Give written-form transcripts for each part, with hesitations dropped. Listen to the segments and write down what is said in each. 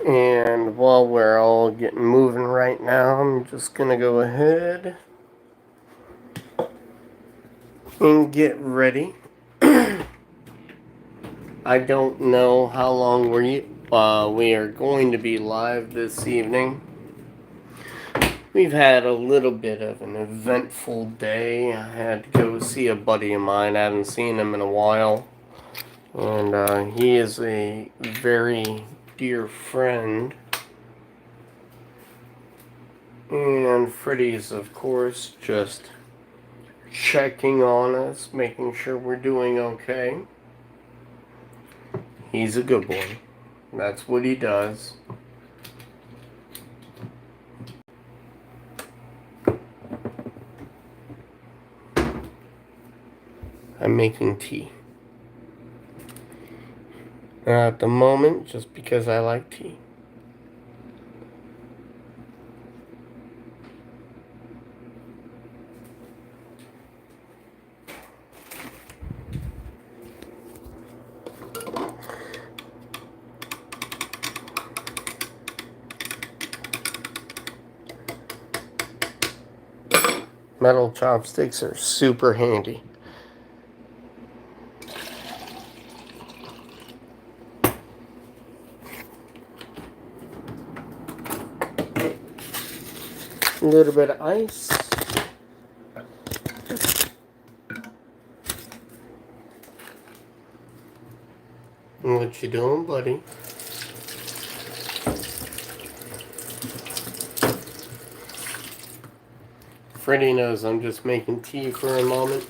And while we're all getting moving right now, I'm just gonna go ahead and get ready. I don't know how long we are going to be live this evening. We've had a little bit of an eventful day. I had to go see a buddy of mine. I haven't seen him in a while. And he is a very dear friend. And Freddy's, of course, just checking on us, making sure we're doing okay. He's a good boy. That's what he does. I'm making tea. At the moment, just because I like tea. Metal chopsticks are super handy. A little bit of ice. What you doing, buddy? Freddy knows I'm just making tea for a moment.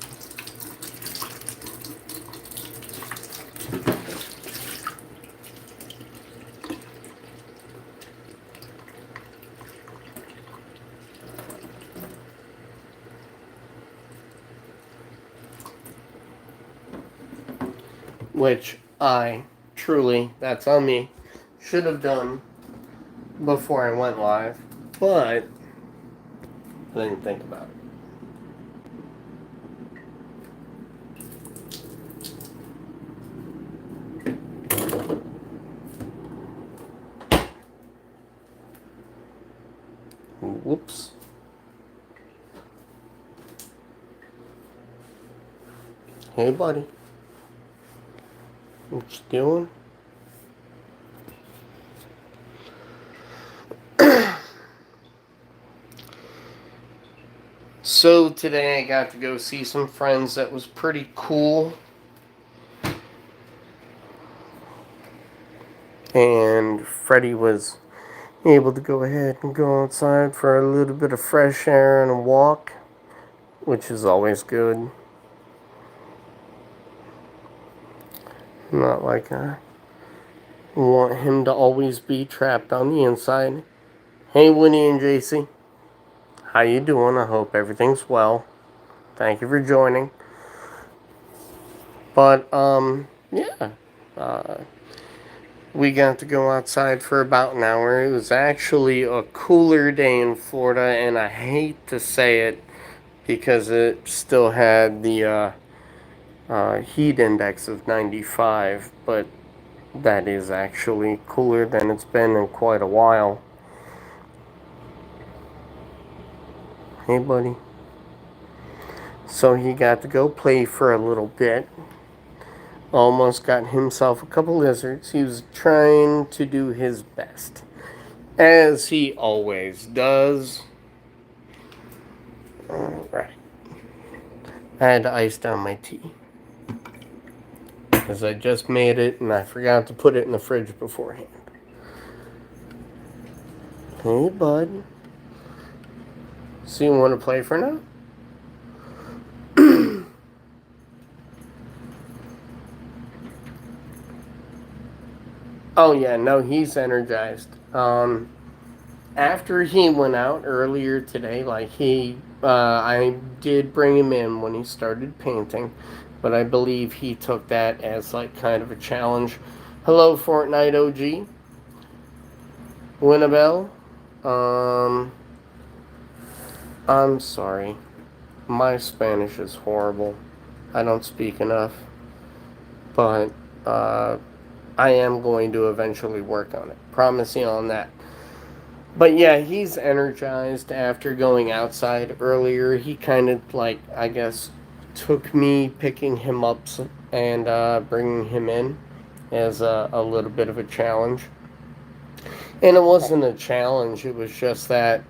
Which I truly, that's on me, should have done before I went live, but I didn't think about it. Whoops. Hey, buddy. What you doing? So today I got to go see some friends. That was pretty cool. And Freddy was able to go ahead and go outside for a little bit of fresh air and a walk, which is always good. Not like I want him to always be trapped on the inside. Hey, Winnie and JC. How you doing? I hope everything's well. Thank you for joining. But, yeah. We got to go outside for about an hour. It was actually a cooler day in Florida, and I hate to say it because it still had the heat index of 95, but that is actually cooler than it's been in quite a while. Hey, buddy. So he got to go play for a little bit. Almost got himself a couple lizards. He was trying to do his best, as he always does. Alright. I had to ice down my tea, because I just made it and I forgot to put it in the fridge beforehand. Hey, bud. So you want to play for now? Oh yeah, no, he's energized. After he went out earlier today, I did bring him in when he started painting, but I believe he took that as like kind of a challenge. Hello, Fortnite OG. Winnabelle. I'm sorry. My Spanish is horrible. I don't speak enough. But, I am going to eventually work on it. Promise you on that. But yeah, he's energized after going outside earlier. He kind of, like, I guess, took me picking him up and bringing him in as a little bit of a challenge. And it wasn't a challenge, it was just that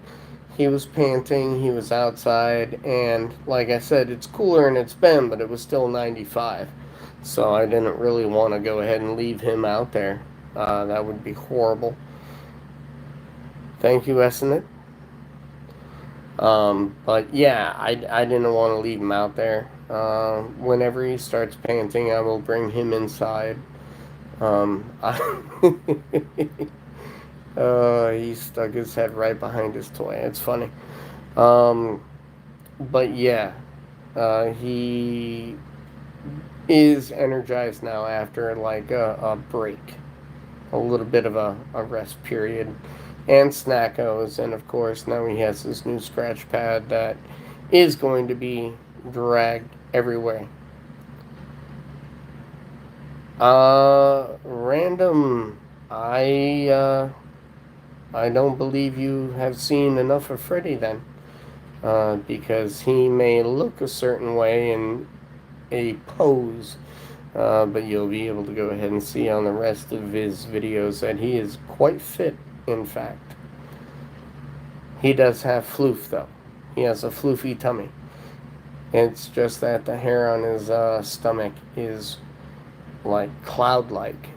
he was panting, he was outside, and like I said, it's cooler in its been, but it was still 95. So I didn't really want to go ahead and leave him out there. That would be horrible. Thank you, Essendon. But yeah, I didn't want to leave him out there. Whenever he starts panting, I will bring him inside. I he stuck his head right behind his toy. It's funny. Um, but yeah, he is energized now after like a break, a little bit of a rest period, and snackos, and of course now he has this new scratch pad that is going to be dragged everywhere. Random. I don't believe you have seen enough of Freddy then, because he may look a certain way in a pose, but you'll be able to go ahead and see on the rest of his videos that he is quite fit, in fact. He does have floof, though. He has a floofy tummy. It's just that the hair on his stomach is like cloud-like,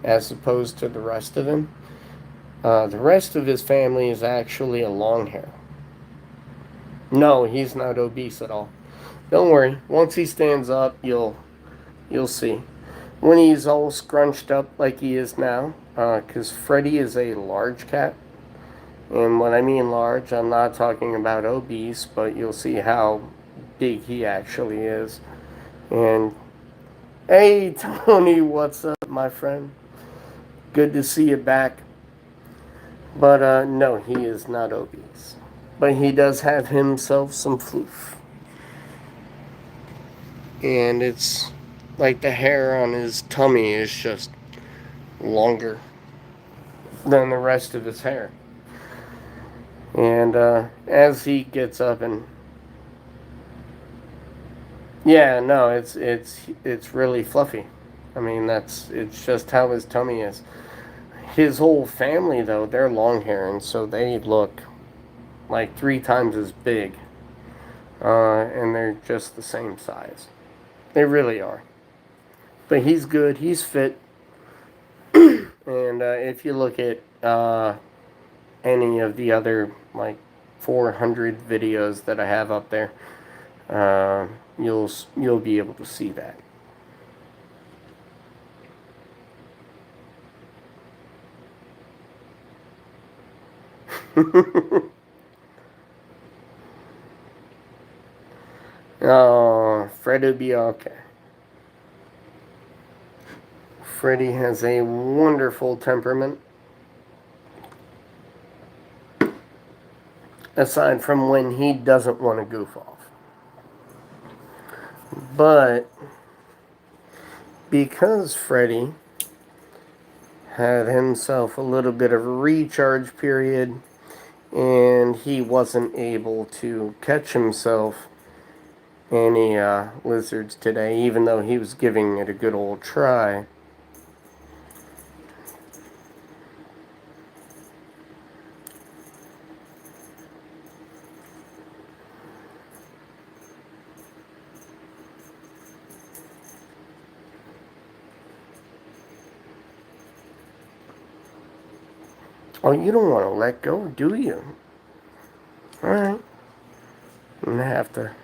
as opposed to the rest of him. The rest of his family is actually a long hair. No, he's not obese at all. Don't worry. Once he stands up, you'll see. When he's all scrunched up like he is now, because Freddy is a large cat. And when I mean large, I'm not talking about obese, but you'll see how big he actually is. And hey, Tony, what's up, my friend? Good to see you back. But no, he is not obese. But he does have himself some floof. And it's like the hair on his tummy is just longer than the rest of his hair. And as he gets up and yeah, no, it's really fluffy. I mean, it's just how his tummy is. His whole family, though, they're long hair, and so they look like 3 times as big, and they're just the same size. They really are. But he's good. He's fit. And if you look at any of the other like 400 videos that I have up there, uh, you'll be able to see that. Oh, Freddy will be okay. Freddy has a wonderful temperament. Aside from when he doesn't want to goof off. But because Freddy had himself a little bit of a recharge period and he wasn't able to catch himself any lizards today, even though he was giving it a good old try. Oh, you don't want to let go, do you? Alright. I'm gonna have to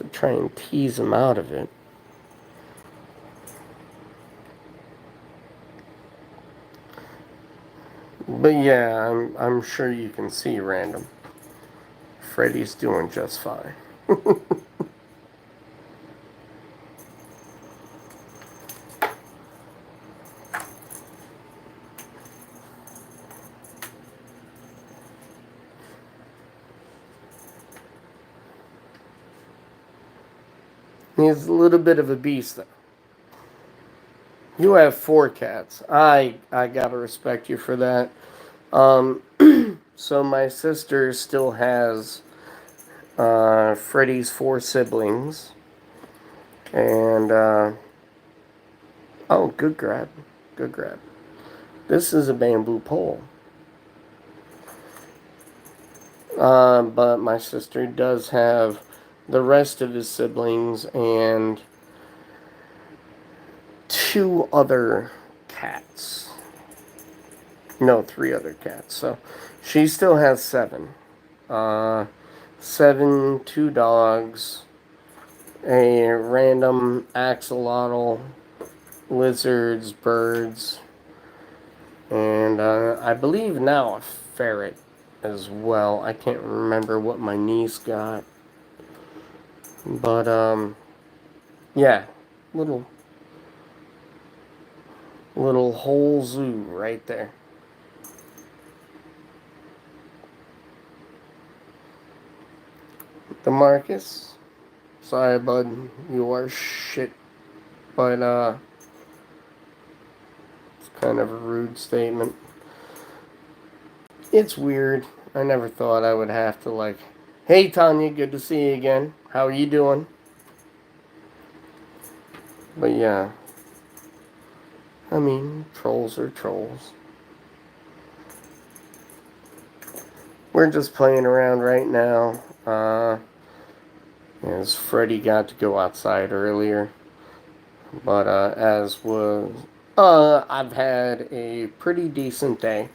try and tease him out of it. But yeah, I'm sure you can see random. Freddy's doing just fine. He's a little bit of a beast, though. You have 4 cats. I gotta respect you for that. Um, so my sister still has Freddy's 4 siblings, and oh, good grab, good grab. This is a bamboo pole. But my sister does have the rest of his siblings and 2 other cats. No, 3 other cats. So she still has 7. Uh, 7, 2 dogs, a random axolotl, lizards, birds, and I believe now a ferret as well. I can't remember what my niece got. But, yeah, little whole zoo right there. DeMarcus, sorry, bud, you are shit. But, it's kind of a rude statement. It's weird. I never thought I would have to, like, hey, Tanya, good to see you again. How are you doing? But, yeah. I mean, trolls are trolls. We're just playing around right now. As Freddy got to go outside earlier. But as was, I've had a pretty decent day.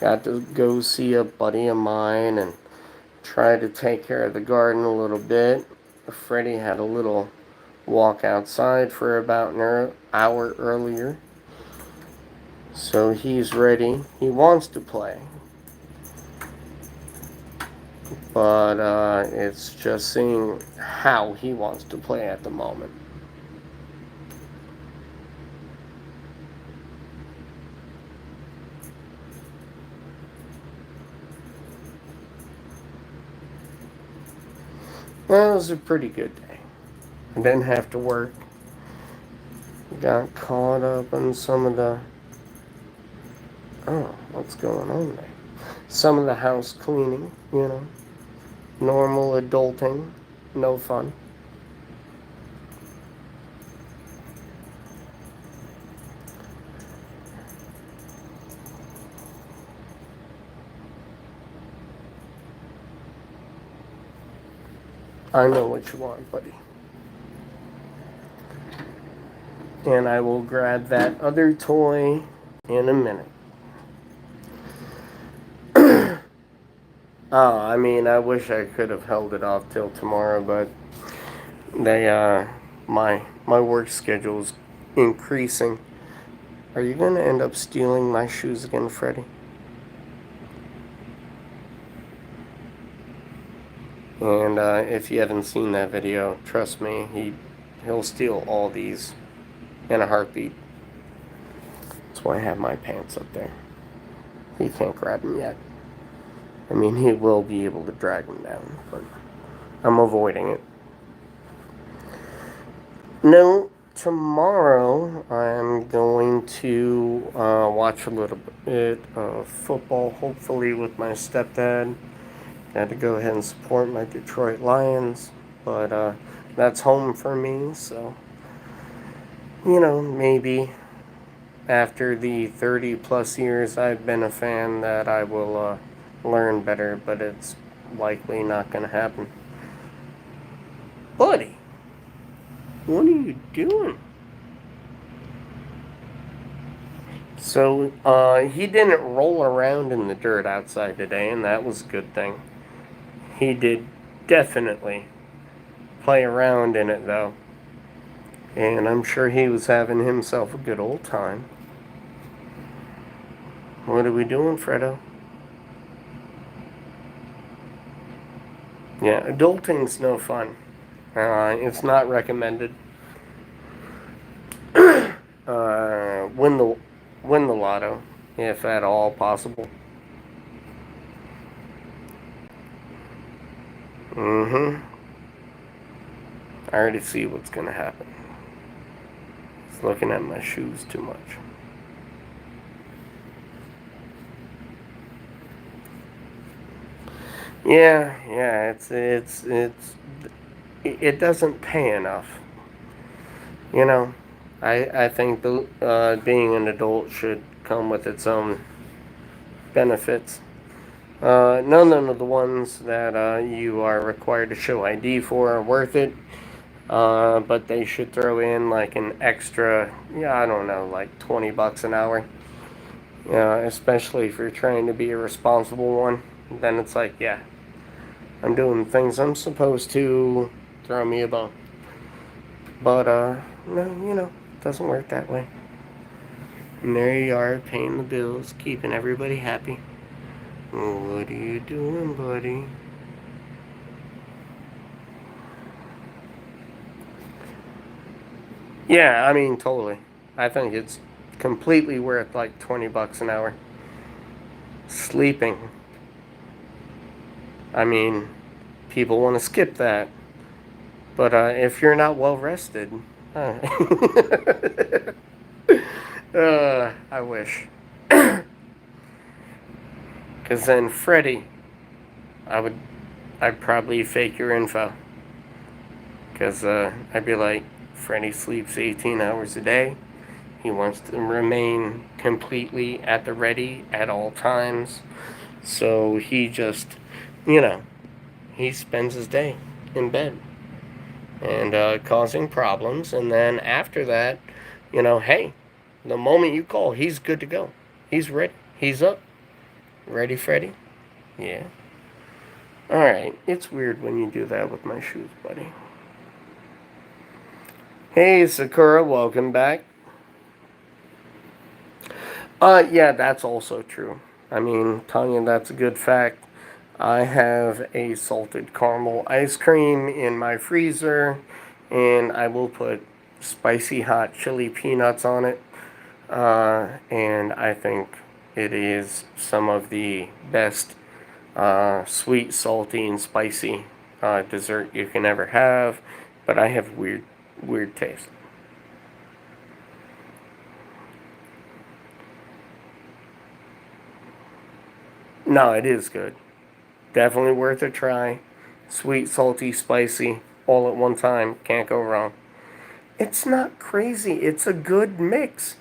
Got to go see a buddy of mine and try to take care of the garden a little bit. Freddy had a little walk outside for about an hour earlier. So he's ready. He wants to play. But it's just seeing how he wants to play at the moment. Well, it was a pretty good day. I didn't have to work. Got caught up in some of the... Oh, what's going on there? Some of the house cleaning, you know. Normal adulting. No fun. I know what you want, buddy. And I will grab that other toy in a minute. Oh, I mean, I wish I could have held it off till tomorrow, but my work schedule is increasing. Are you gonna end up stealing my shoes again, Freddy? And if you haven't seen that video, trust me, he'll steal all these in a heartbeat. That's why I have my pants up there. He can't grab them yet. I mean, he will be able to drag them down, but I'm avoiding it. No, tomorrow I'm going to watch a little bit of football, hopefully with my stepdad. Got to go ahead and support my Detroit Lions, but that's home for me, so, you know, maybe after the 30 plus years I've been a fan that I will learn better, but it's likely not going to happen. Buddy, what are you doing? So, he didn't roll around in the dirt outside today, and that was a good thing. He did definitely play around in it, though. And I'm sure he was having himself a good old time. What are we doing, Fredo? Yeah, adulting's no fun. It's not recommended. Win the lotto, if at all possible. I already see what's gonna happen. It's looking at my shoes too much. Yeah, it doesn't pay enough. You know, I think being an adult should come with its own benefits. None of the ones that you are required to show ID for are worth it. But they should throw in like an extra, yeah, I don't know, like $20 an hour. Especially if you're trying to be a responsible one. Then it's like, yeah, I'm doing things I'm supposed to. Throw me a bone. But no, it doesn't work that way. And there you are, paying the bills, keeping everybody happy. What are you doing, buddy? Yeah, I mean, totally. I think it's completely worth like $20 an hour. Sleeping. I mean, people want to skip that. But if you're not well rested, uh, I wish. Because then Freddy, I would, I'd probably fake your info. Because I'd be like, Freddy sleeps 18 hours a day. He wants to remain completely at the ready at all times. So he just, you know, he spends his day in bed and causing problems. And then after that, hey, the moment you call, he's good to go. He's ready. He's up. Ready, Freddy? Yeah. Alright, it's weird when you do that with my shoes, buddy. Hey, Sakura, welcome back. Yeah, that's also true. I mean, Tanya, that's a good fact. I have a salted caramel ice cream in my freezer, and I will put spicy hot chili peanuts on it. And I think it is some of the best sweet, salty, and spicy dessert you can ever have. But I have weird taste. No, it is good. Definitely worth a try. Sweet, salty, spicy, all at one time. Can't go wrong. It's not crazy. It's a good mix.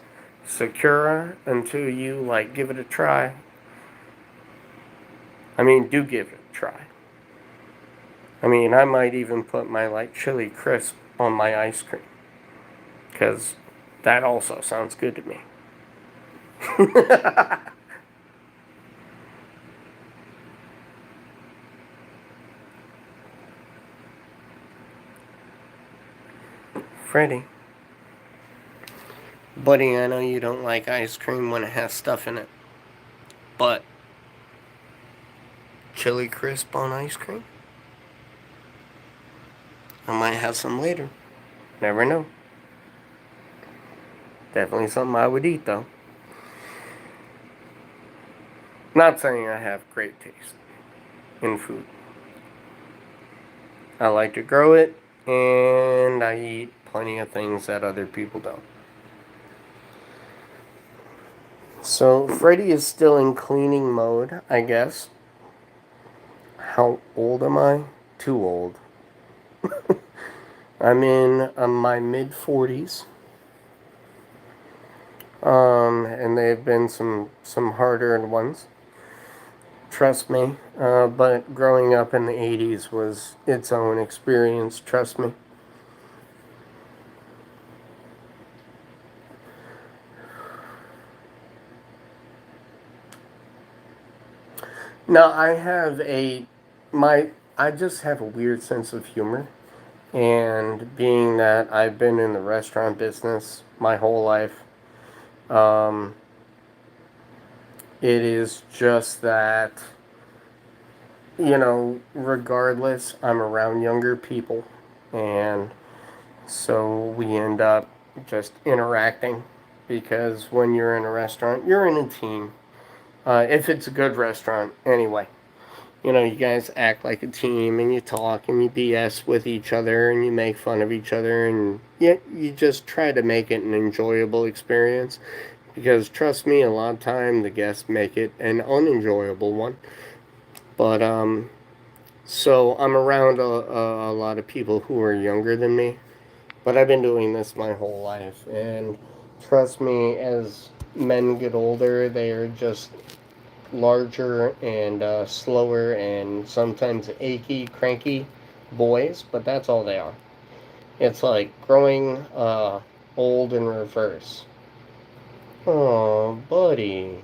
Sakura, until you like give it a try. I mean, do give it a try. I mean, I might even put my like chili crisp on my ice cream. Because that also sounds good to me. Freddy. Buddy, I know you don't like ice cream when it has stuff in it. But chili crisp on ice cream? I might have some later. Never know. Definitely something I would eat, though. Not saying I have great taste in food. I like to grow it, and I eat plenty of things that other people don't. So, Freddy is still in cleaning mode, I guess. How old am I? Too old. I'm in my mid 40s. And they've been some hard-earned ones. Trust me. But growing up in the 80s was its own experience, trust me. Now, I just have a weird sense of humor. And being that I've been in the restaurant business my whole life, um, it is just that, regardless, I'm around younger people. And so we end up just interacting because when you're in a restaurant, you're in a team. If it's a good restaurant, anyway. You guys act like a team and you talk and you BS with each other and you make fun of each other and you just try to make it an enjoyable experience. Because trust me, a lot of time the guests make it an unenjoyable one. But so I'm around a lot of people who are younger than me, but I've been doing this my whole life, and trust me, as men get older, they are just larger and slower and sometimes achy, cranky boys, but that's all they are. It's like growing old in reverse. Oh, buddy,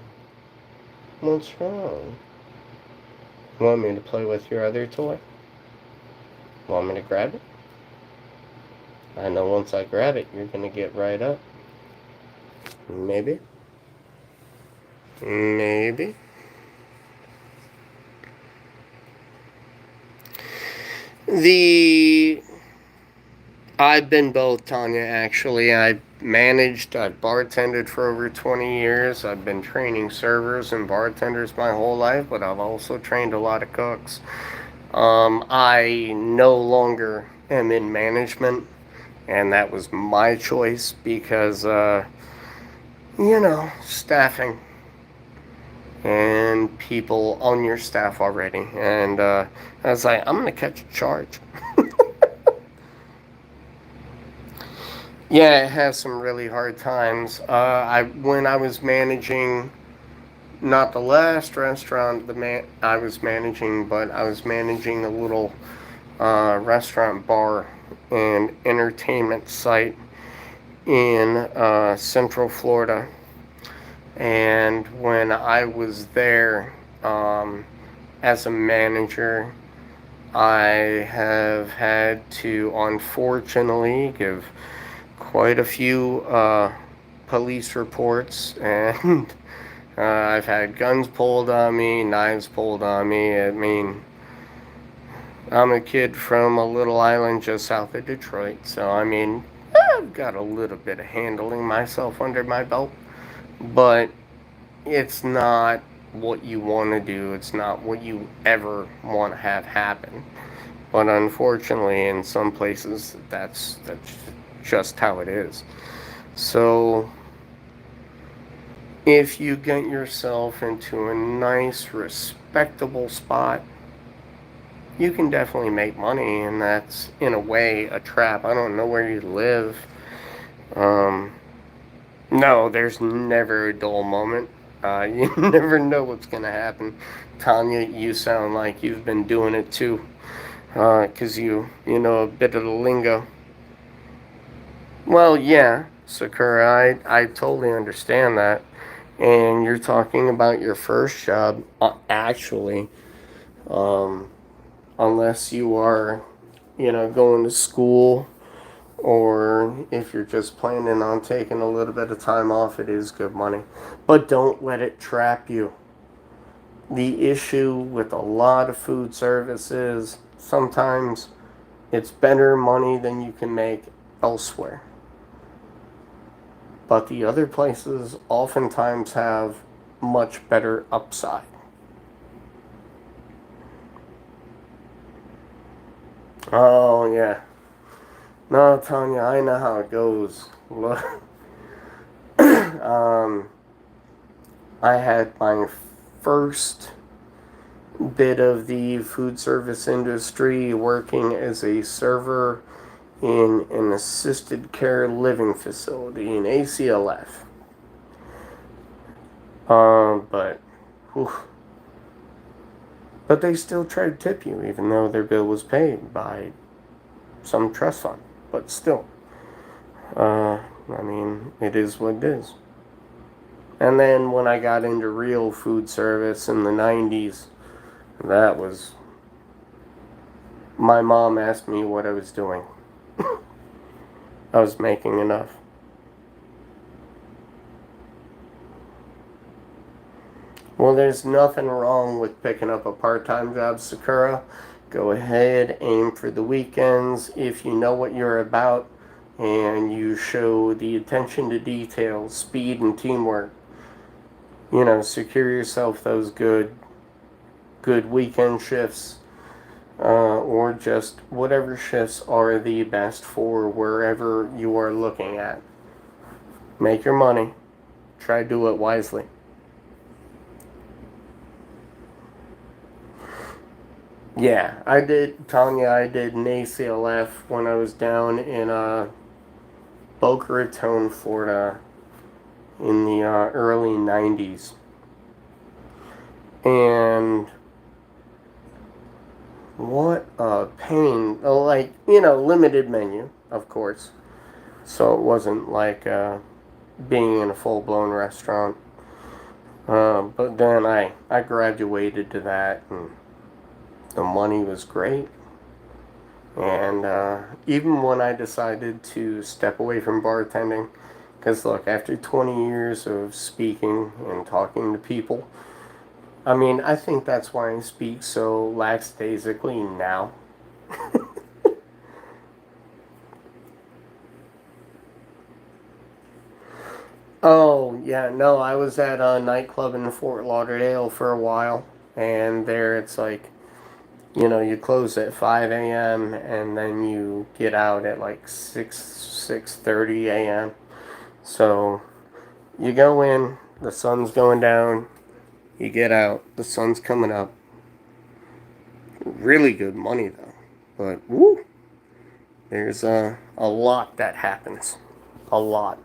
what's wrong? Want me to play with your other toy? Want me to grab it? I know once I grab it, you're gonna get right up. Maybe. Maybe. The I've been both, Tanya, actually. I've bartended for over 20 years. I've been training servers and bartenders my whole life, but I've also trained a lot of cooks. I no longer am in management, and that was my choice because, staffing and people on your staff already. And I was like, I'm going to catch a charge. Yeah, it has some really hard times. When I was managing, not the last restaurant I was managing, but I was managing a little restaurant, bar, and entertainment site in Central Florida. And when I was there as a manager, I have had to unfortunately give quite a few police reports, and I've had guns pulled on me, knives pulled on me. I mean, I'm a kid from a little island just south of Detroit, so I mean, I've got a little bit of handling myself under my belt, but it's not what you want to do. It's not what you ever want to have happen. But unfortunately, in some places, that's just how it is. So, if you get yourself into a nice, respectable spot, you can definitely make money, and that's in a way a trap. I don't know where you live. Um, no, there's never a dull moment. You never know what's gonna happen. Tanya, you sound like you've been doing it too, because you know a bit of the lingo. Well, yeah, Sakura, I totally understand that. And you're talking about your first job, actually, um, unless you are, going to school, or if you're just planning on taking a little bit of time off, it is good money. But don't let it trap you. The issue with a lot of food services, sometimes it's better money than you can make elsewhere. But the other places oftentimes have much better upside. Oh, yeah. No, Tanya, I know how it goes. Look, um, I had my first bit of the food service industry working as a server in an assisted care living facility in ACLF. But, whew, but they still try to tip you, even though their bill was paid by some trust fund. But still, I mean, it is what it is. And then when I got into real food service in the 90s, that was. My mom asked me what I was doing. I was making enough. Well, there's nothing wrong with picking up a part-time job, Sakura. Go ahead, aim for the weekends. If you know what you're about and you show the attention to detail, speed, and teamwork, secure yourself those good good weekend shifts, or just whatever shifts are the best for wherever you are looking at. Make your money. Try to do it wisely. Yeah, I did, Tanya, I did an ACLF when I was down in Boca Raton, Florida in the early 90s. And what a pain. Like, limited menu, of course. So it wasn't like being in a full-blown restaurant. But then I graduated to that, and the money was great. And even when I decided to step away from bartending, because look, after 20 years of speaking and talking to people, I mean, I think that's why I speak so lackadaisically now. Oh, yeah, no, I was at a nightclub in Fort Lauderdale for a while, and there it's like, you close at 5 a.m. and then you get out at like 6:30 a.m. So you go in, the sun's going down, you get out, the sun's coming up. Really good money though. But woo, there's a lot that happens. A lot.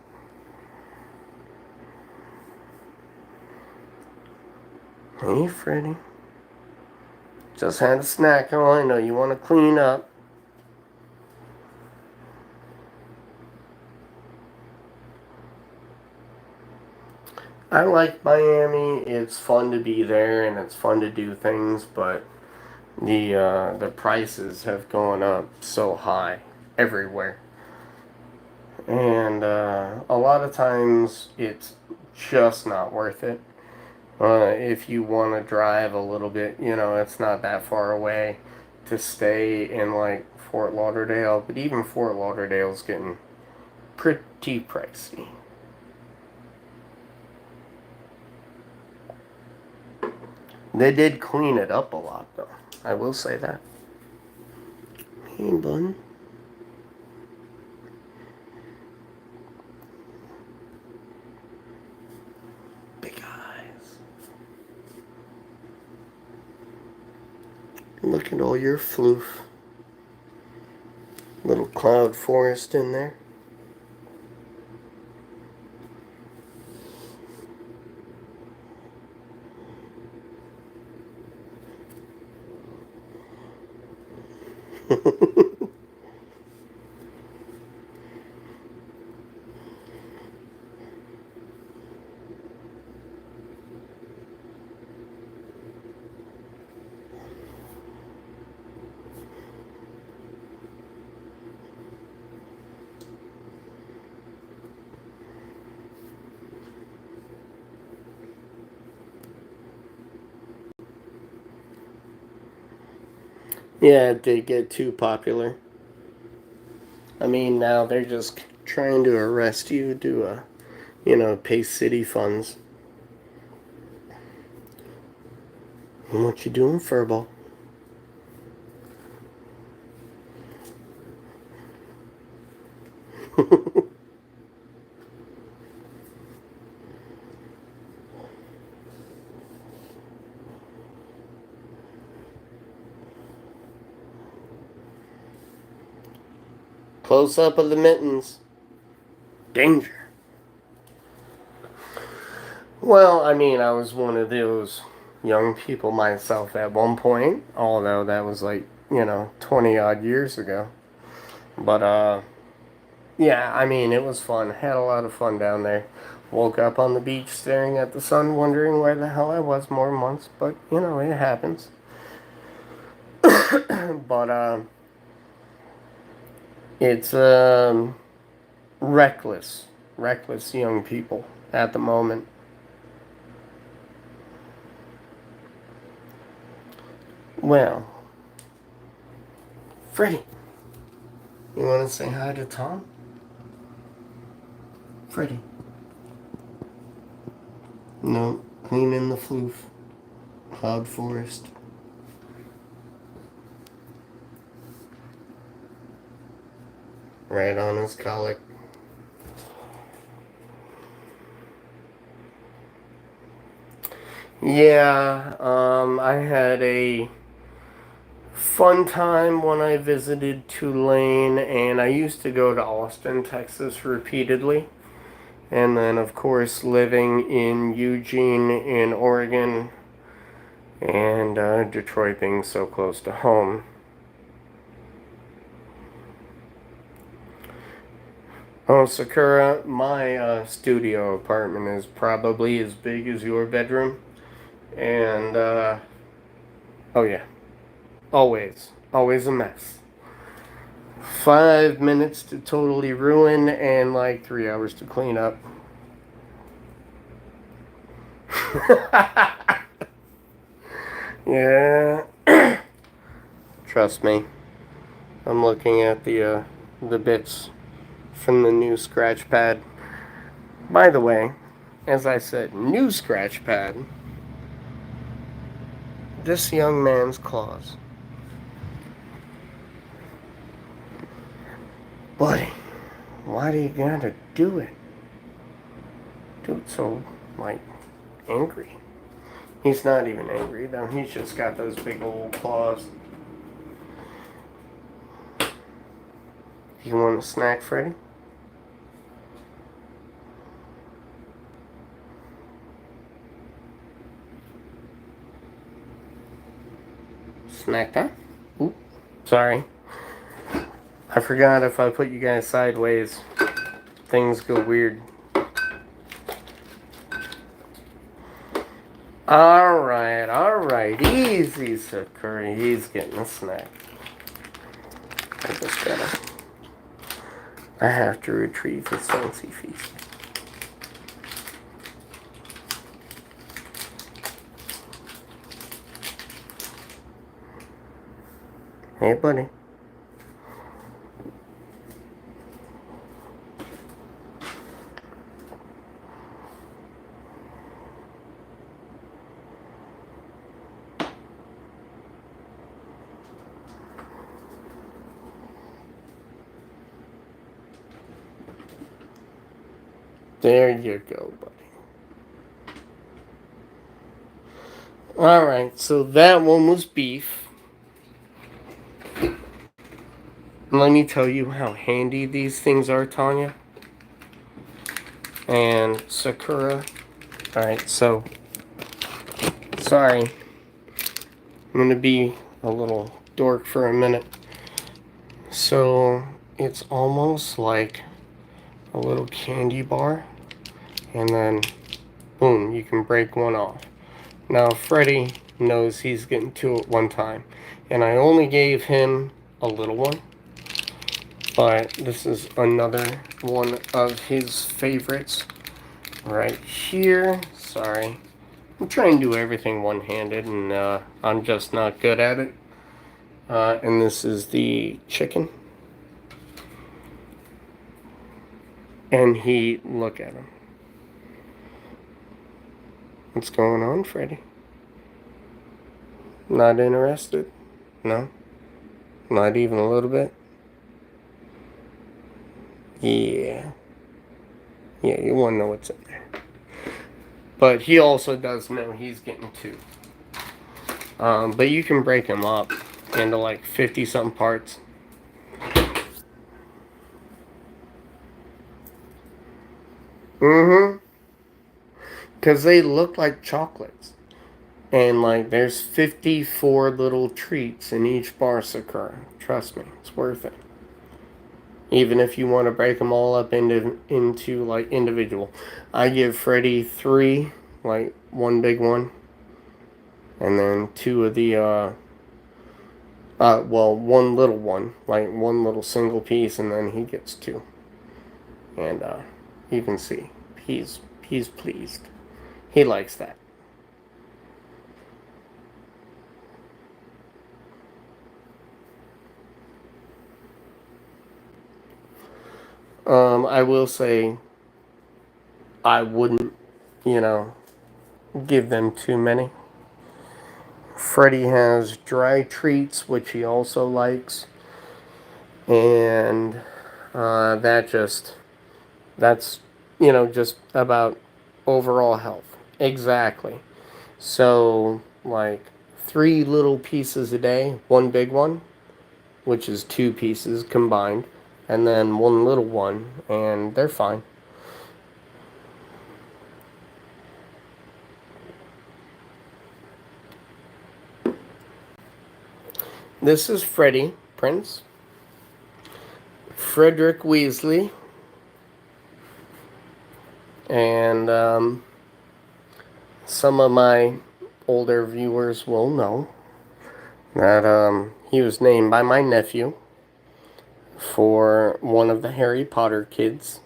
Hey, Freddy. Just had a snack. Oh, I know you want to clean up. I like Miami. It's fun to be there and it's fun to do things, but the prices have gone up so high everywhere. And a lot of times it's just not worth it. If you want to drive a little bit, it's not that far away to stay in like Fort Lauderdale, but even Fort Lauderdale's getting pretty pricey. They did clean it up a lot, though. I will say that. Hey, bud. Big eyes. Look at all your floof. Little cloud forest in there. Yeah, it did get too popular. I mean, now they're just trying to arrest you to, pay city funds. What you doing, Furball? Close up of the mittens. Danger. Well, I mean, I was one of those young people myself at one point, although that was like, 20 odd years ago. But, yeah, I mean, it was fun. Had a lot of fun down there. Woke up on the beach staring at the sun, wondering where the hell I was more months, but, it happens. But, it's, reckless young people at the moment. Well, Freddy, you want to say hi to Tom? Freddy. No, cleaning the floof. Cloud forest. right on his colic. Yeah, I had a fun time when I visited Tulane, and I used to go to Austin, Texas repeatedly. And then, of course, living in Eugene, in Oregon, and Detroit being so close to home. Oh, Sakura, my studio apartment is probably as big as your bedroom. And, oh yeah, always. Always a mess. 5 minutes to totally ruin, and like 3 hours to clean up. Yeah. Trust me. I'm looking at the bits from the new scratch pad. By the way, as I said, new scratch pad. This young man's claws. Buddy, why do you gotta do it? Dude's so, like, angry. He's not even angry, though. He's just got those big old claws. You want a snack, Freddy? Snack time? Ooh, sorry. I forgot if I put you guys sideways, things go weird. Alright. Easy, Sakura. He's getting a snack. I just gotta. I have to retrieve his fancy feast. Hey, buddy. There you go, buddy. Alright, so that one was beef. Let me tell you how handy these things are, Tanya. And Sakura. Alright, so. Sorry. I'm gonna be a little dork for a minute. So, it's almost like a little candy bar. And then, boom, you can break one off. Now, Freddy knows he's getting two at one time. And I only gave him a little one. But this is another one of his favorites right here. Sorry. I'm trying to do everything one-handed, and I'm just not good at it. And this is the chicken. And look at him. What's going on, Freddy? Not interested? No? Not even a little bit? Yeah. Yeah, you want to know what's in there. But he also does know he's getting two. But you can break him up into like 50-something parts. Mm-hmm. Because they look like chocolates. And like there's 54 little treats in each bar, Sakura. Trust me, it's worth it. Even if you want to break them all up into like individual. I give Freddy 3, like one big one. And then 2 of the one little one, like one little single piece, and then he gets 2. And you can see he's pleased. He likes that. I will say I wouldn't, give them too many. Freddy has dry treats, which he also likes. And That's, just about overall health. Exactly. So, like, 3 little pieces a day, one big one, which is 2 pieces combined, and then one little one, and they're fine. This is Freddy, Prince. Frederick Weasley. And some of my older viewers will know that he was named by my nephew for one of the Harry Potter kids.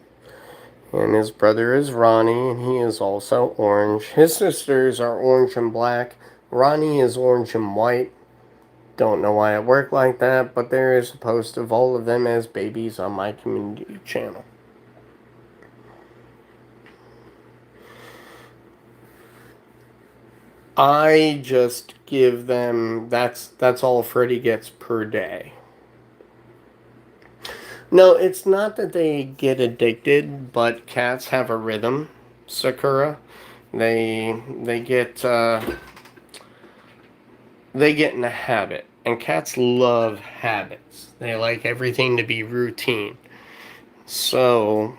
And his brother is Ronnie, and he is also orange. His sisters are orange and black. Ronnie is orange and white. Don't know why it worked like that, but there is a post of all of them as babies on my community channel. I just give them, that's all Freddy gets per day. No, it's not that they get addicted, but cats have a rhythm, Sakura. They get they get in a habit, and cats love habits. They like everything to be routine. So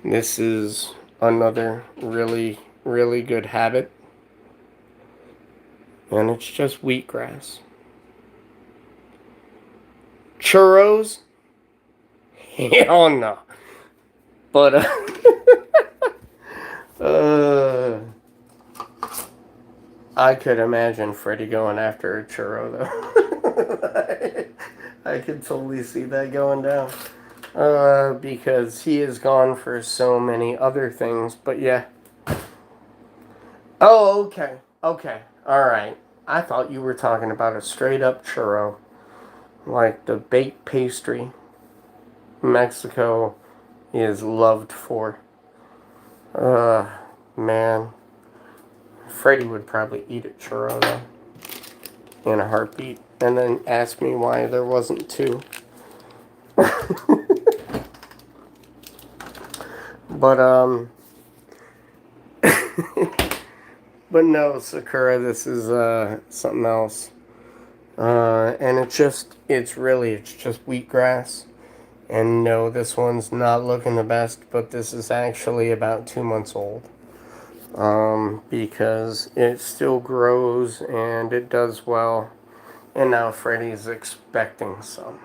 this is another really, really good habit. And it's just wheatgrass. Churros? Hell no. But, I could imagine Freddy going after a churro, though. I could totally see that going down. Because he is gone for so many other things, but yeah. Oh, okay. Okay. Alright. I thought you were talking about a straight up churro. Like the baked pastry Mexico is loved for. Man. Freddy would probably eat a churro, though, in a heartbeat, and then ask me why there wasn't 2. But, but no, Sakura, this is, something else. And it's just wheatgrass. And no, this one's not looking the best, but this is actually about 2 months old. Because it still grows and it does well. And now Freddy's expecting some.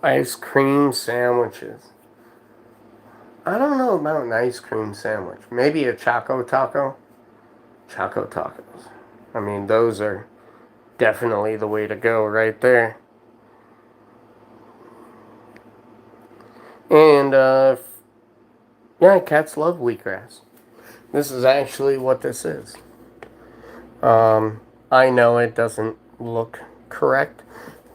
Ice cream sandwiches. I don't know about an ice cream sandwich. Maybe a Choco Taco. Choco Tacos. I mean, those are definitely the way to go right there. And, yeah, cats love wheatgrass. This is actually what this is. I know it doesn't look correct,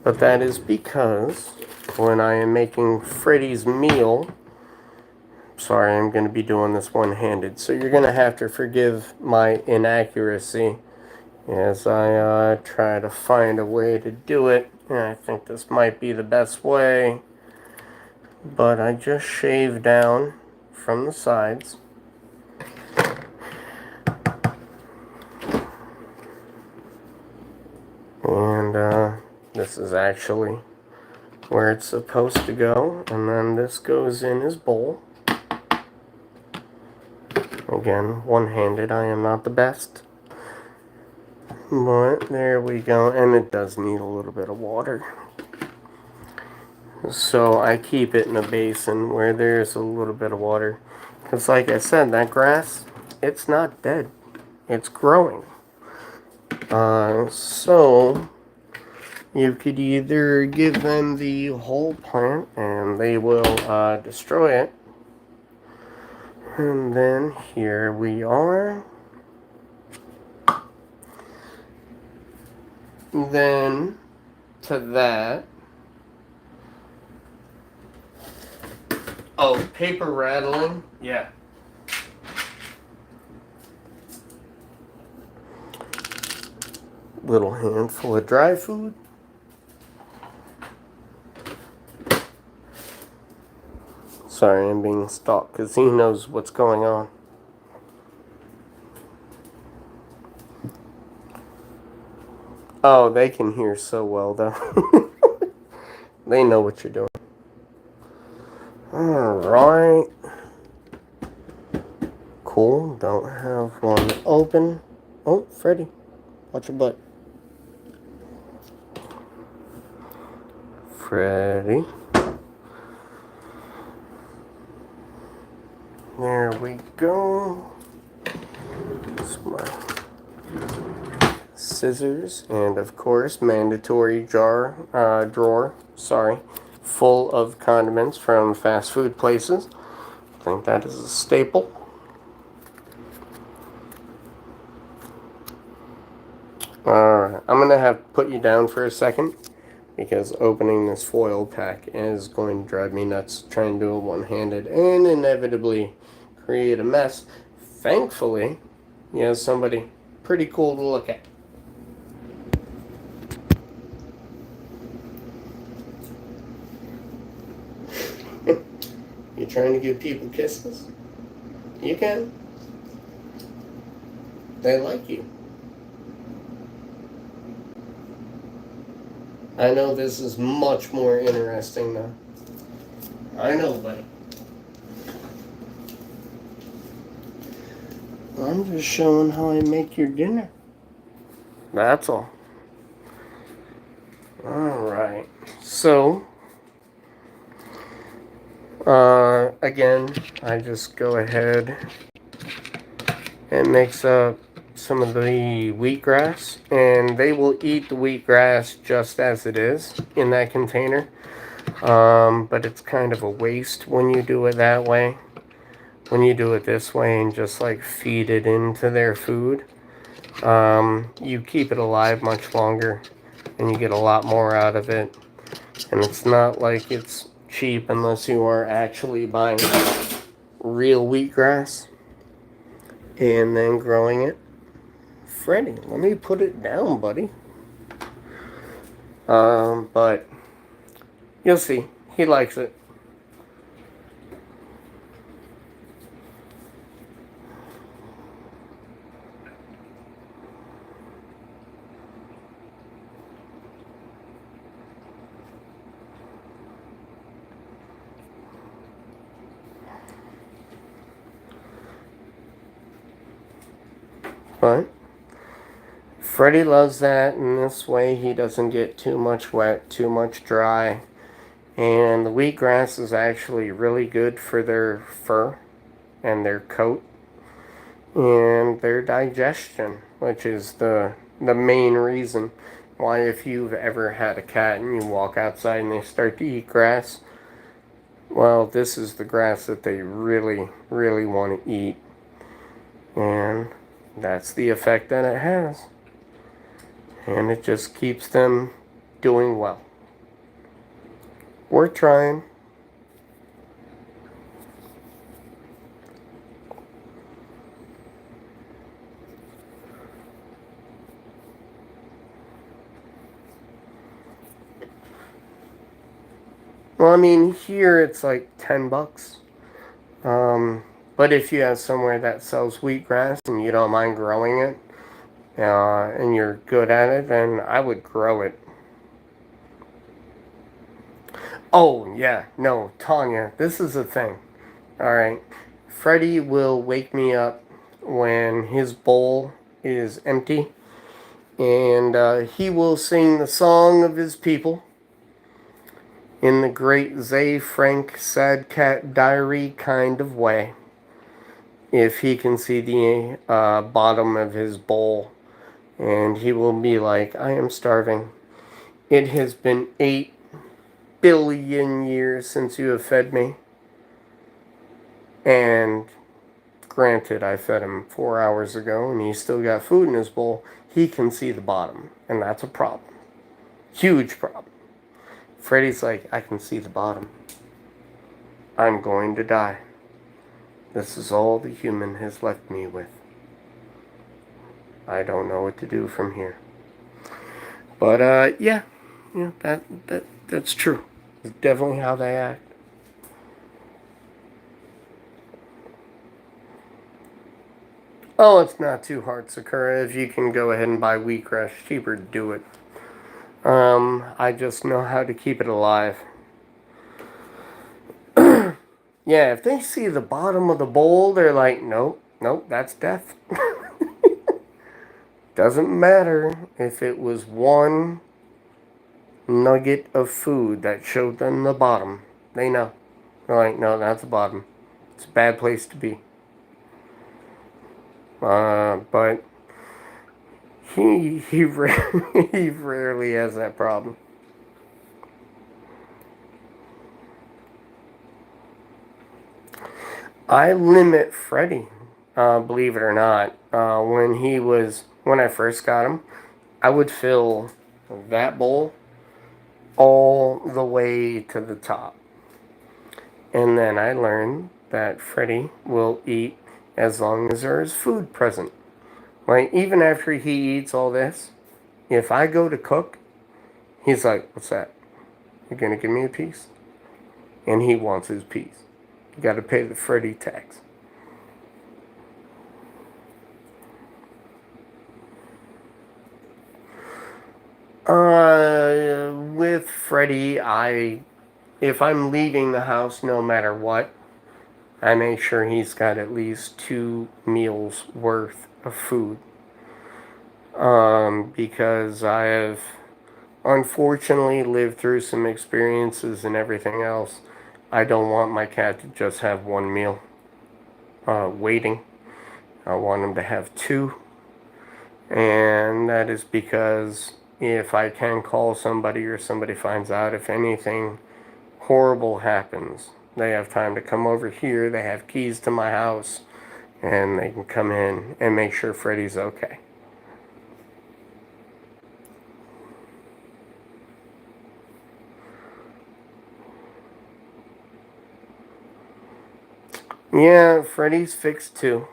but that is because when I am making Freddy's meal, sorry, I'm going to be doing this one-handed, so you're going to have to forgive my inaccuracy as I try to find a way to do it. And I think this might be the best way, but I just shave down from the sides. And this is actually where it's supposed to go, and then this goes in his bowl. Again, one-handed, I am not the best. But there we go, and it does need a little bit of water. So I keep it in a basin where there's a little bit of water. Because like I said, that grass, it's not dead. It's growing. So you could either give them the whole plant and they will destroy it. And then here we are. Then to that. Oh, paper rattling? Yeah. Little handful of dry food. Sorry, I'm being stalked because he knows what's going on. Oh, they can hear so well, though. They know what you're doing. Alright. Cool. Don't have one open. Oh, Freddy. Watch your butt. Freddy. There we go. That's my scissors. And, of course, mandatory drawer. Sorry. Full of condiments from fast food places. I think that is a staple. Alright, I'm going to have to put you down for a second because opening this foil pack is going to drive me nuts trying to do it one-handed and inevitably create a mess. Thankfully, he has somebody pretty cool to look at. You trying to give people kisses? You can. They like you. I know this is much more interesting now. I know, buddy. I'm just showing how I make your dinner. That's all. Alright. So, again, I just go ahead and mix up some of the wheatgrass, and they will eat the wheatgrass just as it is in that container. But it's kind of a waste when you do it that way. When you do it this way and just like feed it into their food, you keep it alive much longer and you get a lot more out of it. And it's not like it's cheap unless you are actually buying real wheatgrass and then growing it. Freddy, let me put it down, buddy. But you'll see. He likes it. But Freddy loves that, and this way he doesn't get too much wet, too much dry. And the wheatgrass is actually really good for their fur and their coat and their digestion, which is the main reason why if you've ever had a cat and you walk outside and they start to eat grass, well, this is the grass that they really, really want to eat. And that's the effect that it has. And it just keeps them doing well. We're trying. Well, I mean, here it's like $10. But if you have somewhere that sells wheatgrass and you don't mind growing it, and you're good at it, then I would grow it. Oh, yeah, no, Tanya, this is a thing. Alright, Freddy will wake me up when his bowl is empty, and he will sing the song of his people in the great Zay Frank Sad Cat Diary kind of way. If he can see the bottom of his bowl, and he will be like, I am starving. It has been 8 billion years since you have fed me. And granted, I fed him 4 hours ago, and he's still got food in his bowl. He can see the bottom, and that's a problem. Huge problem. Freddy's like, I can see the bottom. I'm going to die. This is all the human has left me with. I don't know what to do from here. But yeah, that's true. It's definitely how they act. Oh, it's not too hard, Sakura. If you can go ahead and buy wheatgrass cheaper, do it. I just know how to keep it alive. Yeah, if they see the bottom of the bowl, they're like, nope, nope, that's death. Doesn't matter if it was one nugget of food that showed them the bottom. They know. They're like, no, that's the bottom. It's a bad place to be. But he he he rarely has that problem. I limit Freddy, believe it or not. When I first got him, I would fill that bowl all the way to the top. And then I learned that Freddy will eat as long as there is food present. Like, even after he eats all this, if I go to cook, he's like, what's that? You gonna give me a piece? And he wants his piece. You gotta pay the Freddy tax. With Freddy, if I'm leaving the house, no matter what, I make sure he's got at least 2 meals worth of food. Because I have unfortunately lived through some experiences and everything else. I don't want my cat to just have 1 meal waiting. I want him to have 2. And that is because if I can call somebody or somebody finds out if anything horrible happens, they have time to come over here. They have keys to my house and they can come in and make sure Freddy's okay. Yeah, Freddy's fixed too.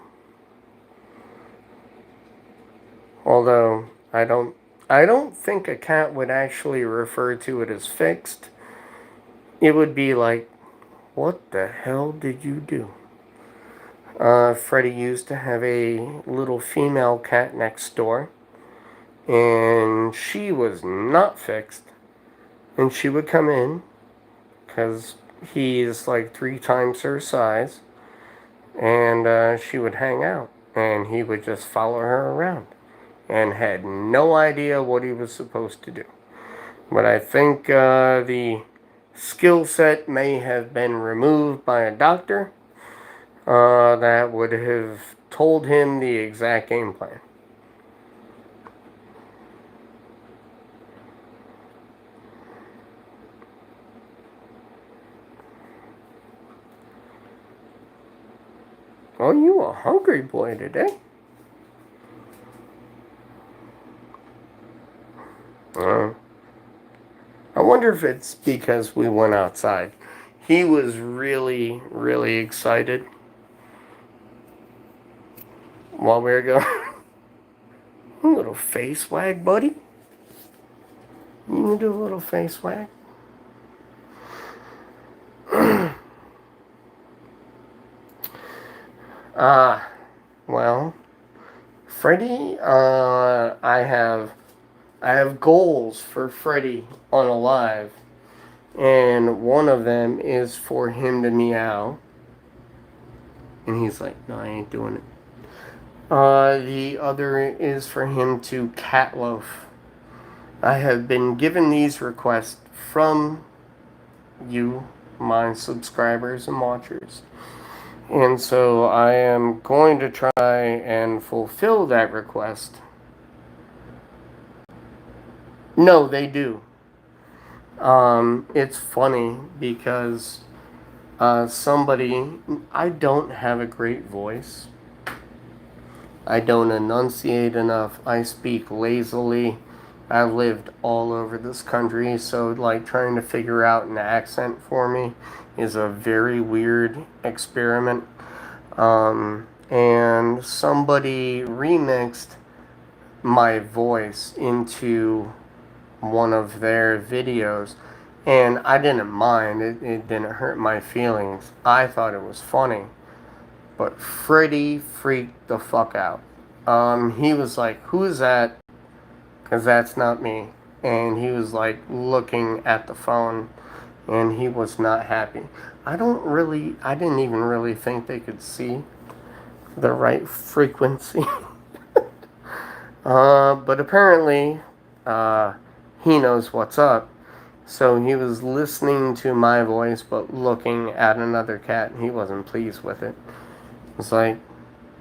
Although I don't think a cat would actually refer to it as fixed. It would be like, what the hell did you do? Freddy used to have a little female cat next door, and she was not fixed. And she would come in, because he's like 3 times her size, and she would hang out, and he would just follow her around, and had no idea what he was supposed to do. But I think the skill set may have been removed by a doctor that would have told him the exact game plan. Oh, you a hungry boy today? Uh, I wonder if it's because we went outside. He was really, really excited while we were going. A little face wag, buddy. You can do a little face wag. Well, Freddy, I have goals for Freddy on Alive, and one of them is for him to meow. And he's like, no, I ain't doing it. The other is for him to cat loaf. I have been given these requests from you, my subscribers and watchers. And so I am going to try and fulfill that request. No, they do. It's funny because I don't have a great voice. I don't enunciate enough. I speak lazily. I've lived all over this country, so like trying to figure out an accent for me is a very weird experiment. And somebody remixed my voice into one of their videos, and I didn't mind. It didn't hurt my feelings. I thought it was funny. But Freddy freaked the fuck out. He was like, "Who is that?" Because that's not me. And he was like looking at the phone, and he was not happy. I didn't even really think they could see the right frequency. But apparently, he knows what's up. So he was listening to my voice, but looking at another cat, and he wasn't pleased with it. It's like,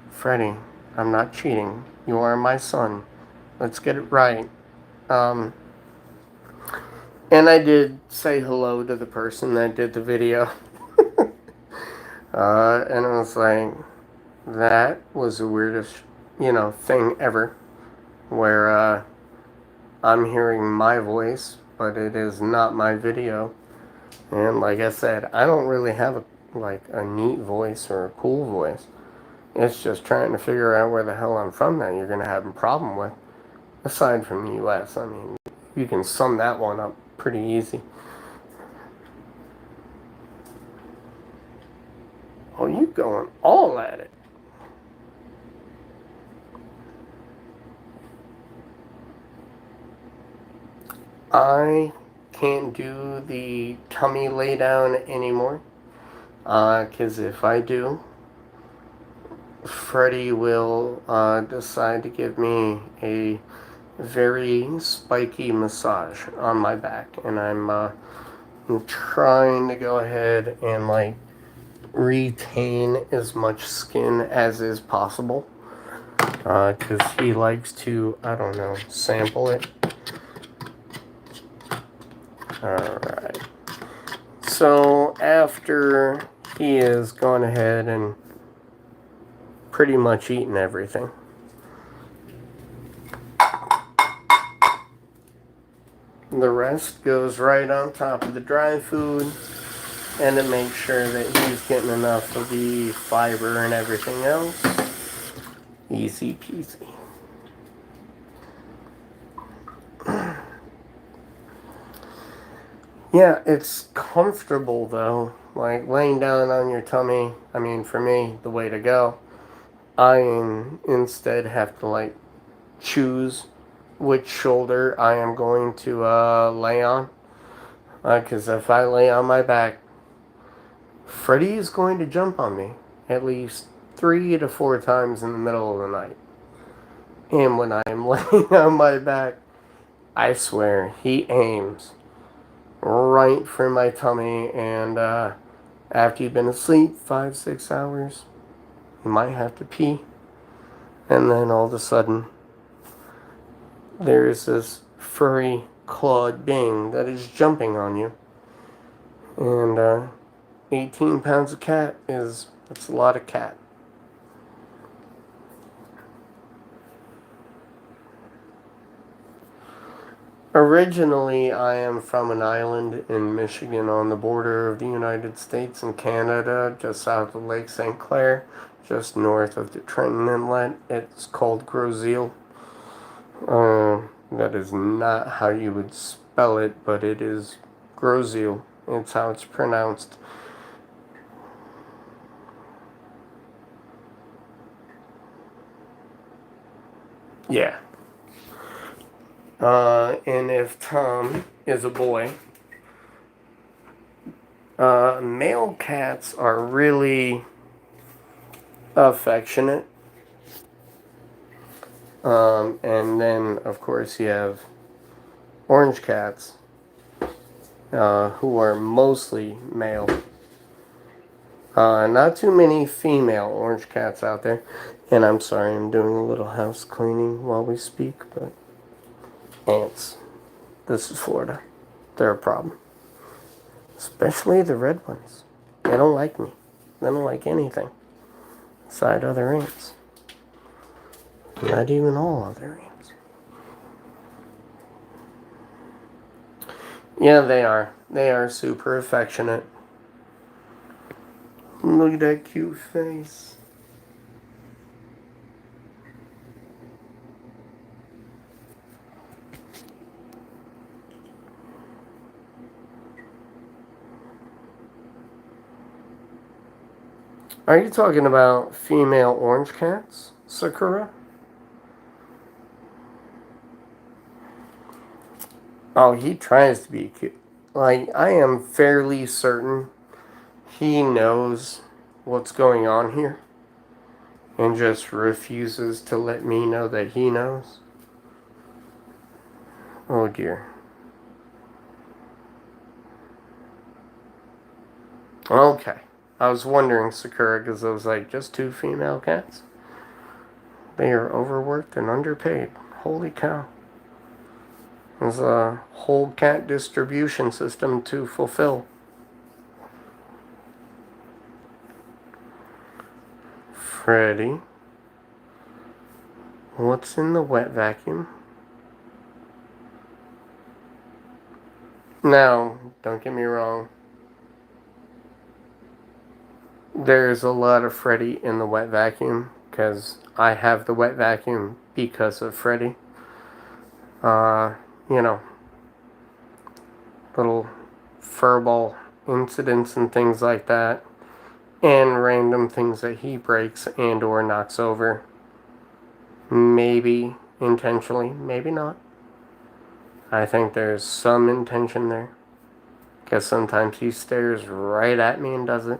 Freddy, I'm not cheating. You are my son. Let's get it right. And I did say hello to the person that did the video. And I was like, that was the weirdest, thing ever. Where, I'm hearing my voice, but it is not my video. And like I said, I don't really have a neat voice or a cool voice. It's just trying to figure out where the hell I'm from that you're going to have a problem with. Aside from the U.S., I mean, you can sum that one up pretty easy. Oh, you going all at it. I can't do the tummy lay down anymore. Because if I do, Freddy will decide to give me a very spiky massage on my back. And I'm trying to go ahead and retain as much skin as is possible. Because he likes to, I don't know, sample it. Alright. So after he has gone ahead and pretty much eaten everything, the rest goes right on top of the dry food, and it makes sure that he's getting enough of the fiber and everything else. Easy peasy. Yeah, it's comfortable though. Like laying down on your tummy, I mean, for me, the way to go. I instead have to choose which shoulder I am going to lay on. Because if I lay on my back, Freddy is going to jump on me at least 3 to 4 times in the middle of the night. And when I'm laying on my back, I swear, he aims right for my tummy, and after you've been asleep 5-6 hours, you might have to pee, and then all of a sudden there's this furry clawed being that is jumping on you. And 18 pounds of cat that's a lot of cat. Originally, I am from an island in Michigan on the border of the United States and Canada, just south of Lake St. Clair, just north of the Trenton Inlet. It's called Groseal. That is not how you would spell it, but it is Groseal. It's how it's pronounced. Yeah. And if Tom is a boy, male cats are really affectionate. And then, of course, you have orange cats, who are mostly male. Not too many female orange cats out there. And I'm sorry, I'm doing a little house cleaning while we speak, but ants. This is Florida. They're a problem. Especially the red ones. They don't like me. They don't like anything. Aside other ants. Not even all other ants. Yeah, they are. They are super affectionate. Look at that cute face. Are you talking about female orange cats, Sakura? Oh, he tries to be cute. Like, I am fairly certain he knows what's going on here and just refuses to let me know that he knows. Oh dear. Okay. I was wondering, Sakura, because I was like, just two female cats? They are overworked and underpaid. Holy cow. There's a whole cat distribution system to fulfill. Freddy, what's in the wet vacuum? Now, don't get me wrong. There's a lot of Freddy in the wet vacuum because I have the wet vacuum because of Freddy. You know, little furball incidents and things like that, and random things that he breaks and or knocks over. Maybe intentionally, maybe not. I think there's some intention there. Because sometimes he stares right at me and does it.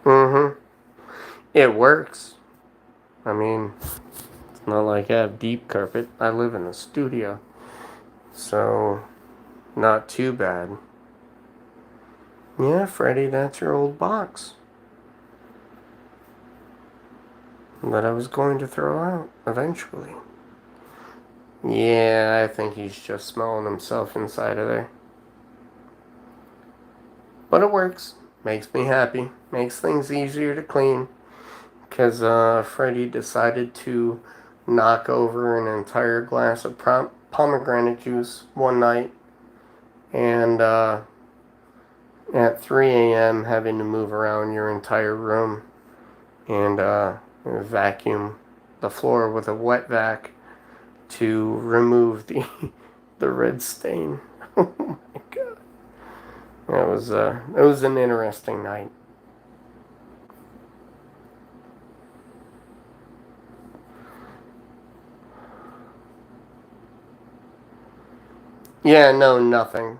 Mm-hmm. It works. I mean, it's not like I have deep carpet. I live in a studio. So, not too bad. Yeah, Freddy, that's your old box that I was going to throw out eventually. Yeah, I think he's just smelling himself inside of there. But it works. Makes me happy. Makes things easier to clean. Because Freddy decided to knock over an entire glass of pomegranate juice one night. And at 3 a.m. having to move around your entire room and vacuum the floor with a wet vac to remove the red stain. Oh my god. It was an interesting night. Yeah, no, nothing.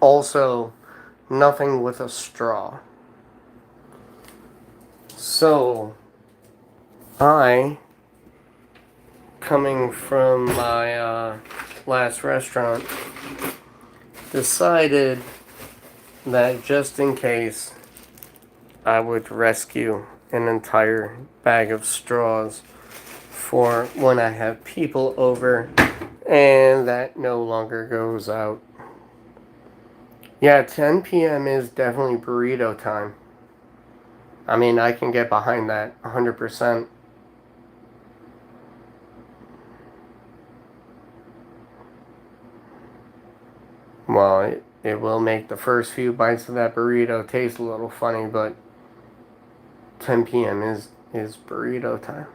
Also, nothing with a straw. So, I, coming from my last restaurant, decided that just in case I would rescue an entire bag of straws for when I have people over, and that no longer goes out. Yeah, 10 p.m. is definitely burrito time. I mean, I can get behind that 100%. Well, it will make the first few bites of that burrito taste a little funny, but 10 p.m. is burrito time.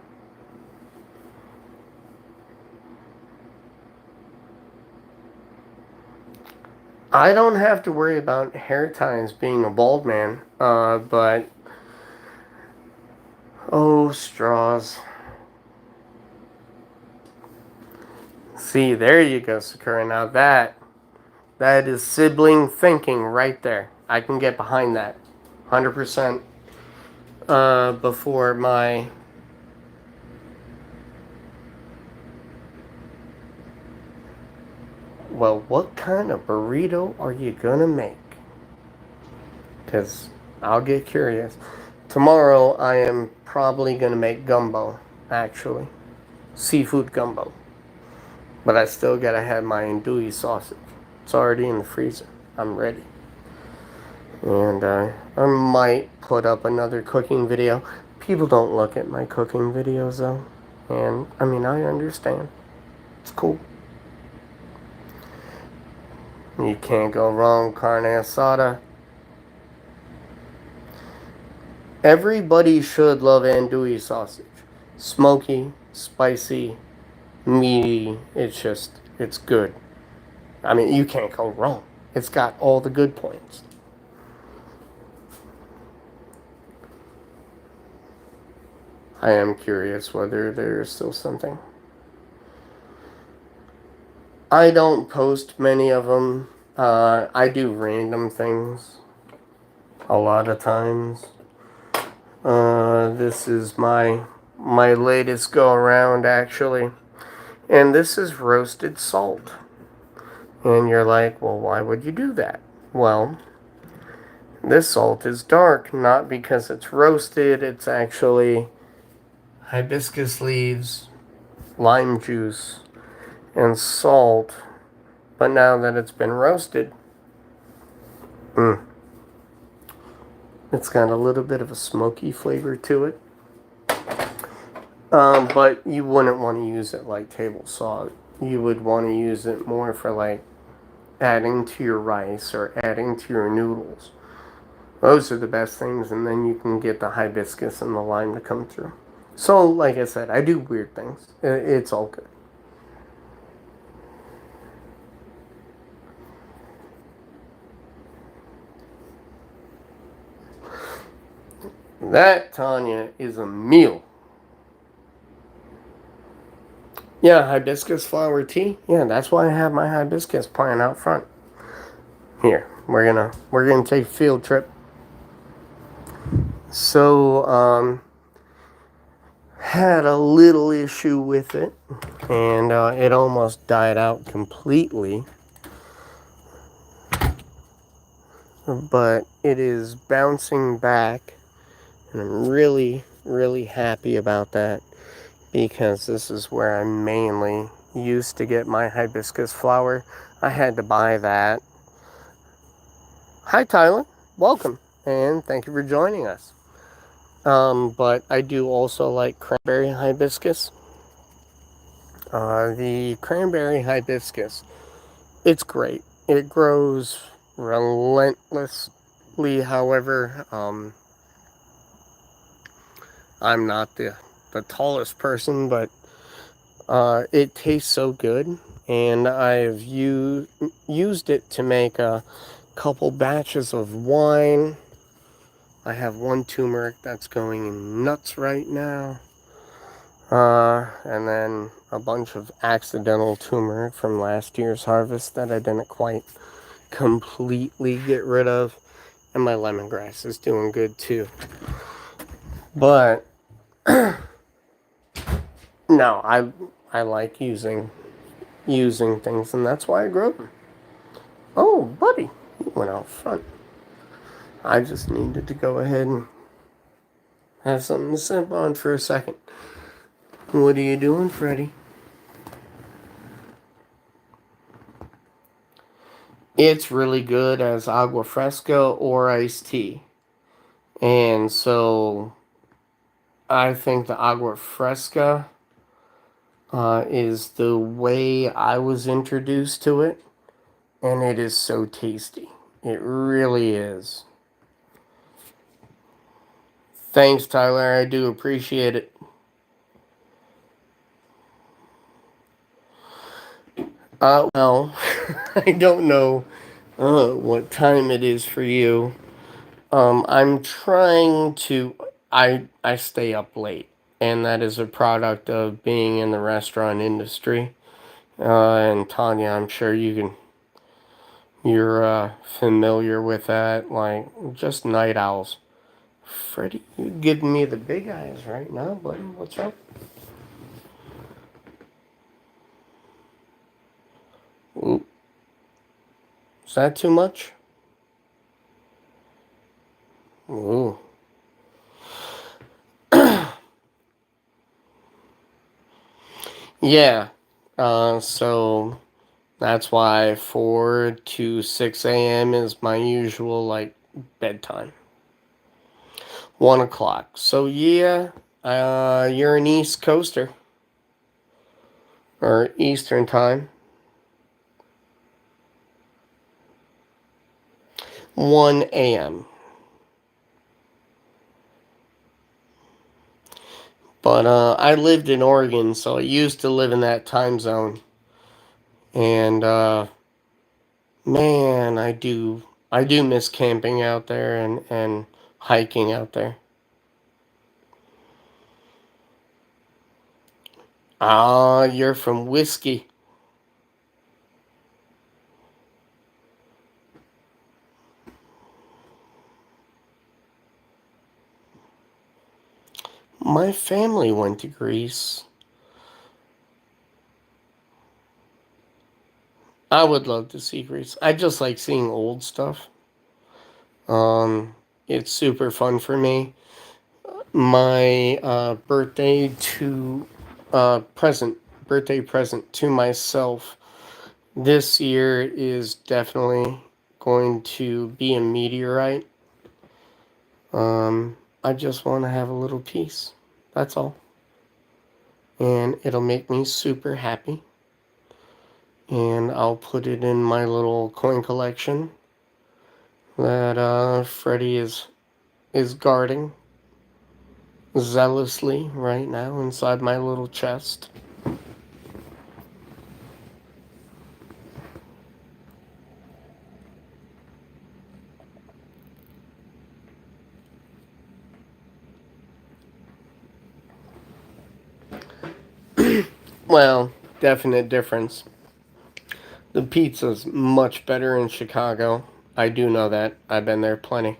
I don't have to worry about hair ties being a bald man, but oh, straws. See, there you go, Sakura. Now that is sibling thinking right there. I can get behind that 100% before my. Well, what kind of burrito are you gonna make? Because I'll get curious. Tomorrow I am probably gonna make gumbo, actually. Seafood gumbo. But I still gotta have my andouille sausage. It's already in the freezer. I'm ready. And I might put up another cooking video. People don't look at my cooking videos though. And I mean, I understand. It's cool. You can't go wrong, carne asada. Everybody should love andouille sausage. Smoky, spicy, meaty. It's good. I mean, you can't go wrong. It's got all the good points. I am curious whether there is still something. I don't post many of them. I do random things a lot of times. This is my latest go around actually, and this is roasted salt. And you're like, well, why would you do that? Well, this salt is dark not because it's roasted. It's actually hibiscus leaves, lime juice, and salt. But now that it's been roasted, it's got a little bit of a smoky flavor to it. But you wouldn't want to use it like table salt. You would want to use it more for like adding to your rice or adding to your noodles. Those are the best things, and then you can get the hibiscus and the lime to come through. So, like I said, I do weird things. It's all good. That, Tanya, is a meal. Yeah, hibiscus flower tea. Yeah, that's why I have my hibiscus plant out front. Here, we're gonna take a field trip. So, had a little issue with it, and it almost died out completely. But it is bouncing back, and I'm really, really happy about that because this is where I mainly used to get my hibiscus flower. I had to buy that. Hi, Tyler. Welcome, and thank you for joining us. But I do also like cranberry hibiscus. The cranberry hibiscus, it's great. It grows relentlessly. However, I'm not the tallest person, but it tastes so good, and I've used it to make a couple batches of wine. I have one turmeric that's going nuts right now. And then a bunch of accidental turmeric from last year's harvest that I didn't quite completely get rid of. And my lemongrass is doing good too. But no, I like using things, and that's why I grow them. Oh, buddy, he went out front. I just needed to go ahead and have something to sip on for a second. What are you doing, Freddy? It's really good as agua fresca or iced tea. And so I think the agua fresca is the way I was introduced to it. And it is so tasty. It really is. Thanks, Tyler. I do appreciate it. Well, I don't know what time it is for you. I'm trying to. I stay up late, and that is a product of being in the restaurant industry. And Tanya, I'm sure you're familiar with that. Like just night owls. Freddy, you're giving me the big eyes right now, buddy. What's up? Ooh, is that too much? Ooh. Yeah. So that's why 4 to 6 a.m. is my usual, like, bedtime. 1 o'clock. So, yeah, you're an East Coaster. Or Eastern time. 1 a.m. But I lived in Oregon, so I used to live in that time zone. And Man, I do miss camping out there and hiking out there. Ah, you're from Whiskey. My family went to Greece. I would love to see Greece. I just like seeing old stuff. Um, it's super fun for me. My present birthday present to myself this year is definitely going to be a meteorite. I just want to have a little peace. That's all. And it'll make me super happy. And I'll put it in my little coin collection that Freddy is guarding zealously right now inside my little chest. Well, definite difference. The pizza's much better in Chicago. I do know that. I've been there plenty.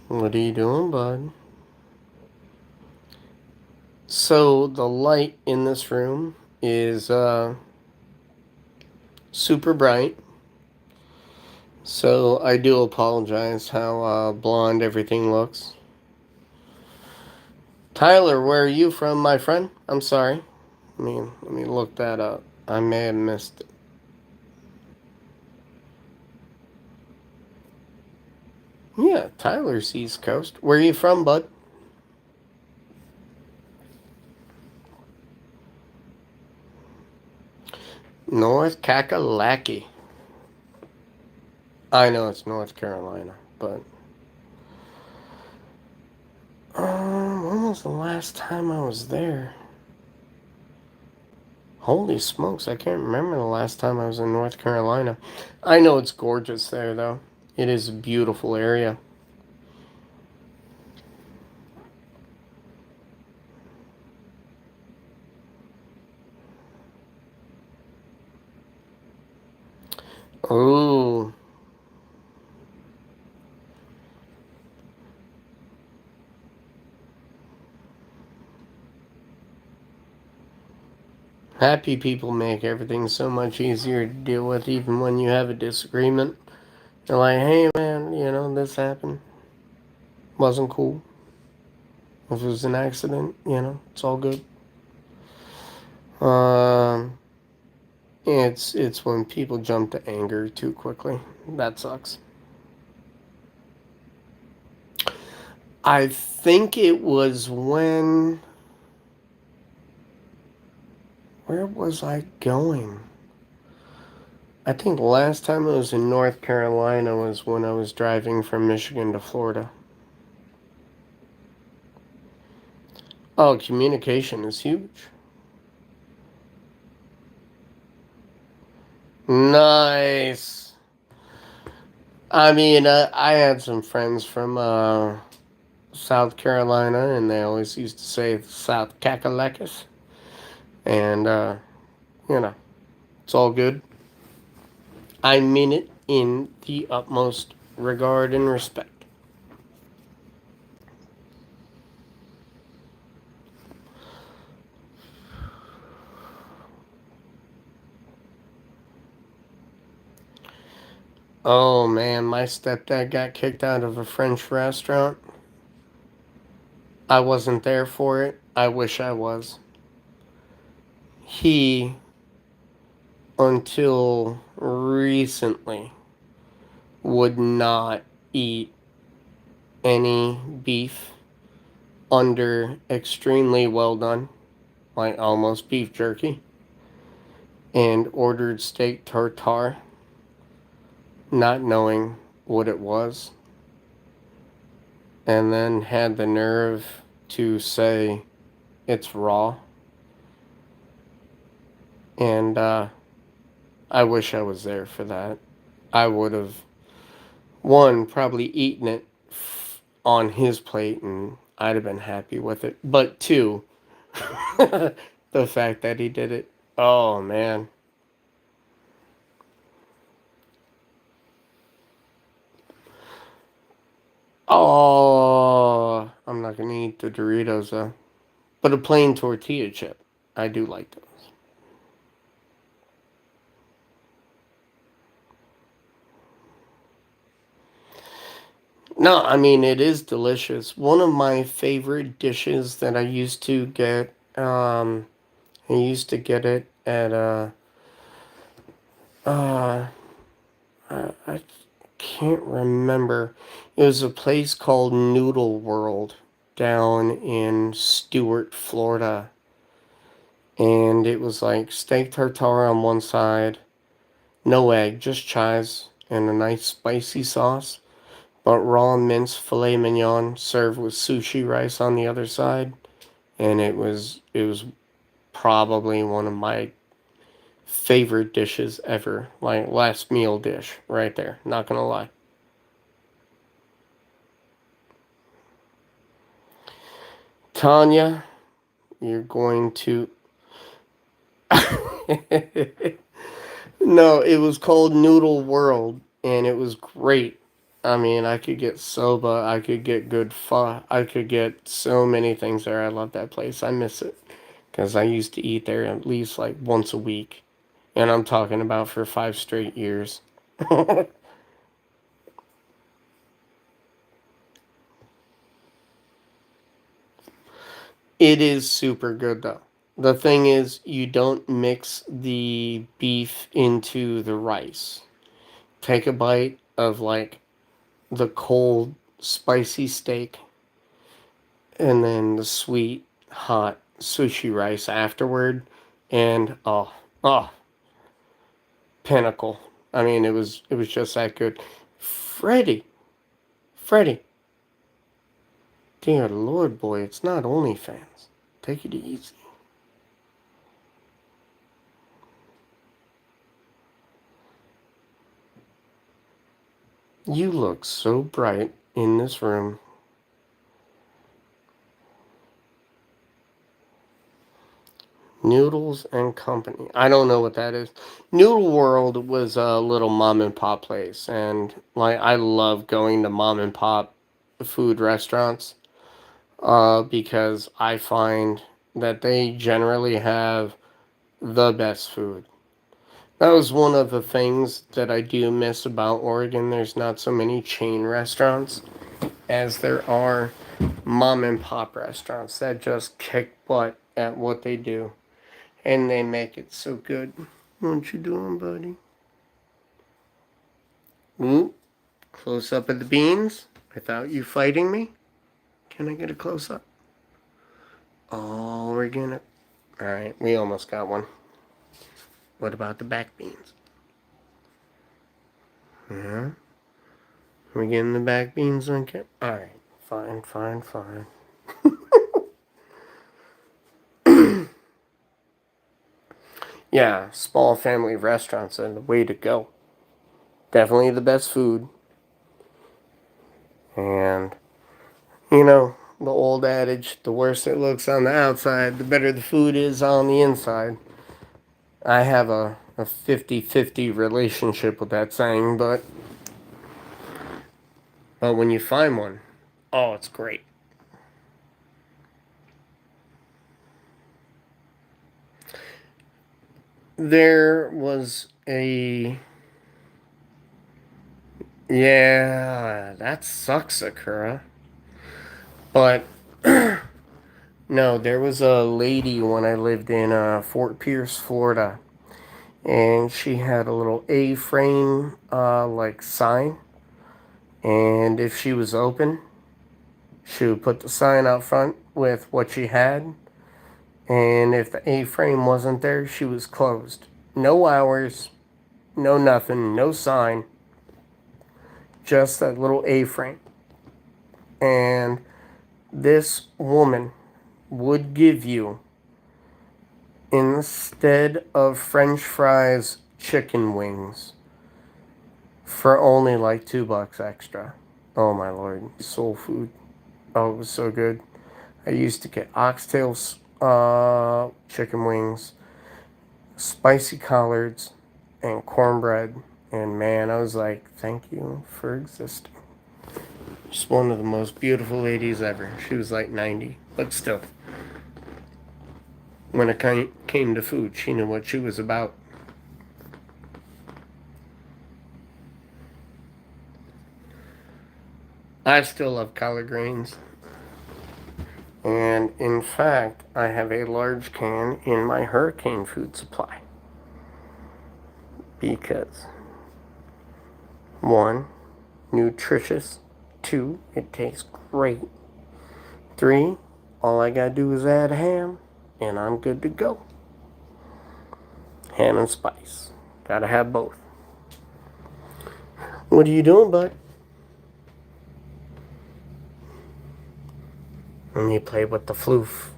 What are you doing, bud? So the light in this room is super bright. So I do apologize how blonde everything looks. Tyler, where are you from, my friend? I'm sorry. Let me look that up. I may have missed it. Yeah, Tyler's East Coast. Where are you from, bud? North Kakalaki. I know it's North Carolina, but when was the last time I was there? Holy smokes, I can't remember the last time I was in North Carolina. I know it's gorgeous there, though. It is a beautiful area. Oh, happy people make everything so much easier to deal with, even when you have a disagreement. They're like, hey, man, this happened. Wasn't cool. If it was an accident, it's all good. Um, it's when people jump to anger too quickly. That sucks. I think it was when. Where was I going? I think last time I was in North Carolina was when I was driving from Michigan to Florida. Oh, communication is huge. Nice. I had some friends from South Carolina, and they always used to say South Kakalakis. And, you know, it's all good. I mean it in the utmost regard and respect. Oh man, my stepdad got kicked out of a French restaurant. I wasn't there for it. I wish I was. He, until recently, would not eat any beef under extremely well done, like almost beef jerky, and ordered steak tartare, not knowing what it was, and then had the nerve to say it's raw. And I wish I was there for that. I would have, one, probably eaten it on his plate and I'd have been happy with it. But two, the fact that he did it. Oh, man. Oh, I'm not going to eat the Doritos, though. But a plain tortilla chip. I do like those. No, I mean, it is delicious. One of my favorite dishes that I used to get, I used to get it at, uh, I can't remember. It was a place called Noodle World down in Stuart, Florida. And it was like steak tartare on one side, no egg, just chives and a nice spicy sauce. But raw minced filet mignon served with sushi rice on the other side. And it was probably one of my favorite dishes ever. Like last meal dish right there. Not gonna lie. Tanya, you're going to. No, it was called Noodle World, and it was great. I mean, I could get soba, I could get good pho, I could get so many things there. I love that place. I miss it because I used to eat there at least like once a week, and I'm talking about for 5 straight years. It is super good though. The thing is, you don't mix the beef into the rice. Take a bite of like the cold, spicy steak and then the sweet, hot sushi rice afterward. And oh, pinnacle. I mean, it was just that good. Freddy, Freddy, dear Lord, boy, it's not OnlyFans. Take it easy. You look so bright in this room. Noodles and Company. I don't know what that is. Noodle World was a little mom and pop place, and like I love going to mom and pop food restaurants, because I find that they generally have the best food. That was one of the things that I do miss about Oregon. There's not so many chain restaurants as there are mom and pop restaurants that just kick butt at what they do. And they make it so good. What you doing, buddy? Ooh, close up of the beans without you fighting me. Can I get a close up? Oh, we're gonna. Alright, we almost got one. What about the back beans? Yeah? We getting the back beans on camera? Alright, fine, fine, fine. Yeah, small family restaurants are the way to go. Definitely the best food. And, the old adage, the worse it looks on the outside, the better the food is on the inside. I have a 50-50 relationship with that saying, but when you find one, oh, it's great. There was a. Yeah, that sucks, Sakura. But no, there was a lady when I lived in Fort Pierce, Florida, and she had a little A-frame like sign, and if she was open, she would put the sign out front with what she had, and if the A-frame wasn't there, she was closed. No hours, no nothing, no sign, just that little A-frame. And this woman would give you instead of French fries, chicken wings for only like $2 extra. Oh my lord, soul food. Oh, it was so good. I used to get oxtail chicken wings, spicy collards, and cornbread. And man, I was like, thank you for existing. She's one of the most beautiful ladies ever. She was like 90, but still. When it came to food, she knew what she was about. I still love collard greens. And in fact, I have a large can in my hurricane food supply. Because, one, nutritious. Two, it tastes great. Three, all I gotta do is add ham, and I'm good to go. Ham and spice. Gotta have both. What are you doing, bud? And you play with the floof.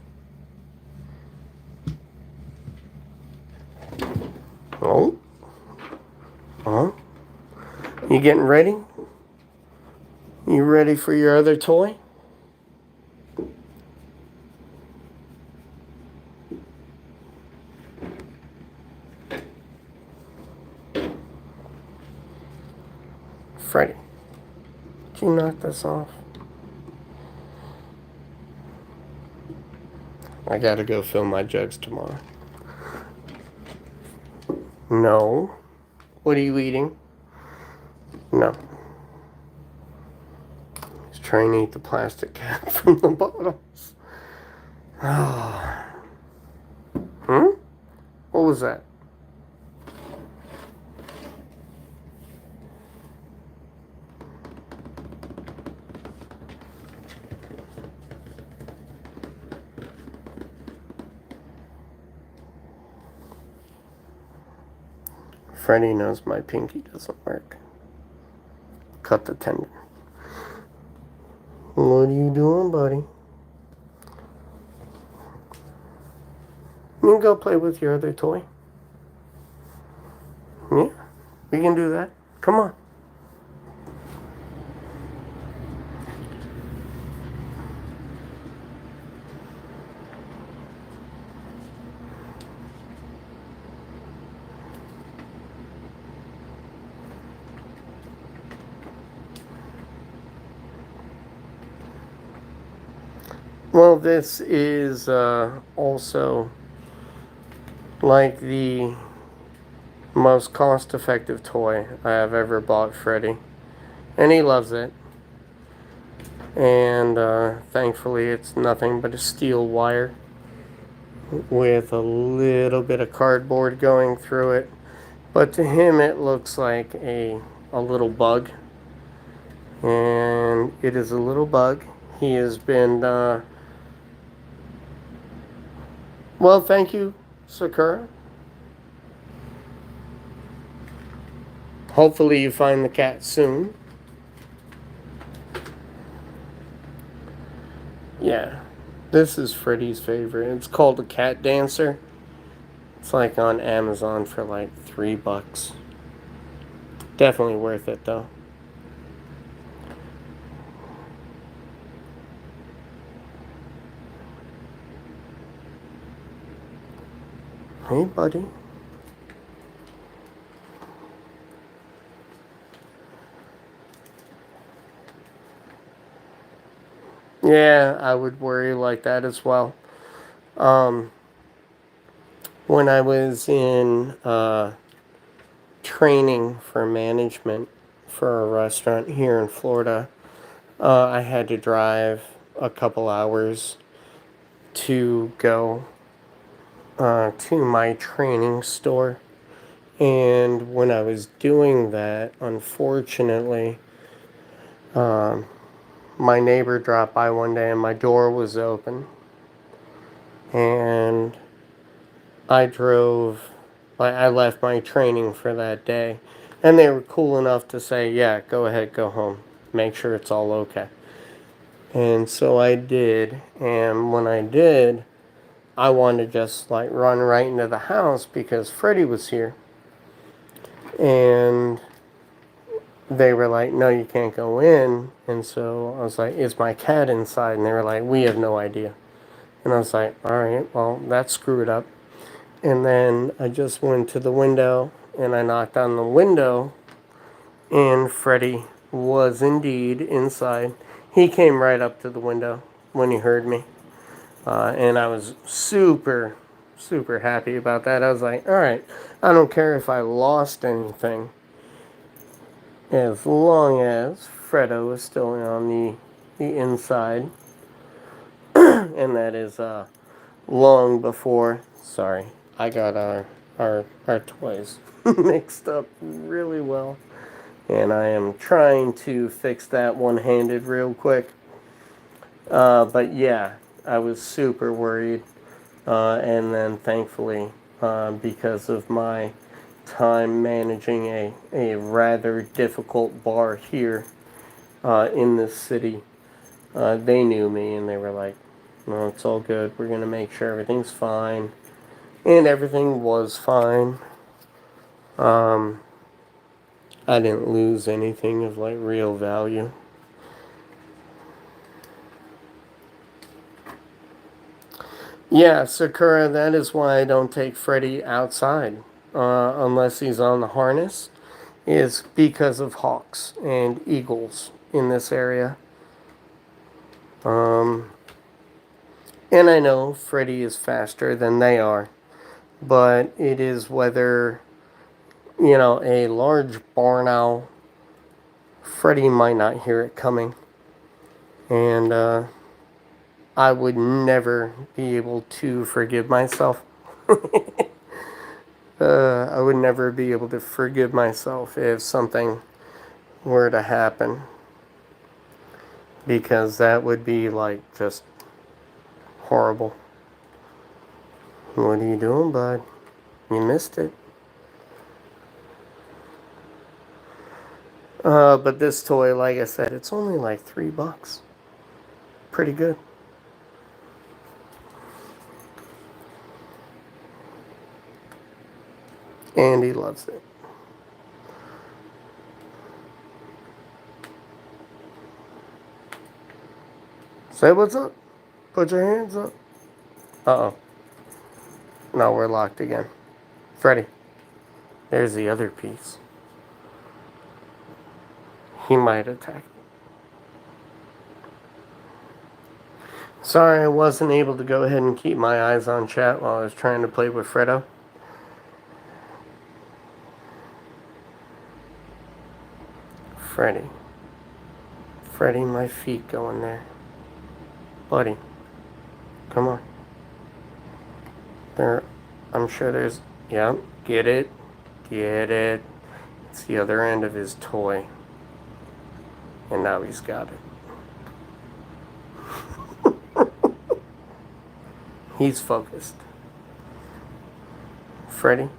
Oh? Oh? You getting ready? You ready for your other toy? Freddy, did you knock this off? I gotta go fill my jugs tomorrow. No. What are you eating? No. He's trying to eat the plastic cap from the bottles. Oh. Hmm? What was that? Freddy knows my pinky doesn't work. Cut the tendon. What are you doing, buddy? You can go play with your other toy. Yeah, we can do that. Come on. Well, this is also like the most cost-effective toy I have ever bought Freddy. And he loves it. And thankfully it's nothing but a steel wire with a little bit of cardboard going through it. But to him it looks like a little bug. And it is a little bug. He has been... Well, thank you, Sakura. Hopefully you find the cat soon. Yeah, this is Freddy's favorite. It's called a cat dancer. It's like on Amazon for like $3. Definitely worth it though. Hey, buddy. Yeah, I would worry like that as well. When I was in training for management for a restaurant here in Florida, I had to drive a couple hours to go to my training store. And when I was doing that, unfortunately, my neighbor dropped by one day and my door was open. And I left my training for that day. And they were cool enough to say, yeah, go ahead, go home. Make sure it's all okay. And so I did. And when I did, I wanted to just like run right into the house because Freddy was here. And they were like, no, you can't go in. And so I was like, is my cat inside? And they were like, we have no idea. And I was like, all right, well, that's screwed up. And then I just went to the window and I knocked on the window, and Freddy was indeed inside. He came right up to the window when he heard me. And I was super, super happy about that. I was like, all right, I don't care if I lost anything, as long as Fredo is still on the inside. And that is long before. Sorry, I got our toys mixed up really well, and I am trying to fix that one-handed real quick. But yeah, I was super worried, and then thankfully, because of my time managing a rather difficult bar here in this city, they knew me and they were like, no, it's all good. We're going to make sure everything's fine. And everything was fine. I didn't lose anything of like real value. Yeah, Sakura, that is why I don't take Freddy outside unless he's on the harness, is because of hawks and eagles in this area. And I know Freddy is faster than they are, but it is whether, a large barn owl, Freddy might not hear it coming. And I would never be able to forgive myself. I would never be able to forgive myself if something were to happen. Because that would be like just horrible. What are you doing, bud? You missed it. But this toy, like I said, it's only like $3. Pretty good. And he loves it. Say what's up. Put your hands up. Uh-oh. No, we're locked again. Freddy. There's the other piece. He might attack. Sorry I wasn't able to go ahead and keep my eyes on chat while I was trying to play with Fredo. Freddy. Freddy, my feet going there. Buddy. Come on. There, I'm sure there's... Yep, get it. Get it. It's the other end of his toy. And now he's got it. He's focused. Freddy?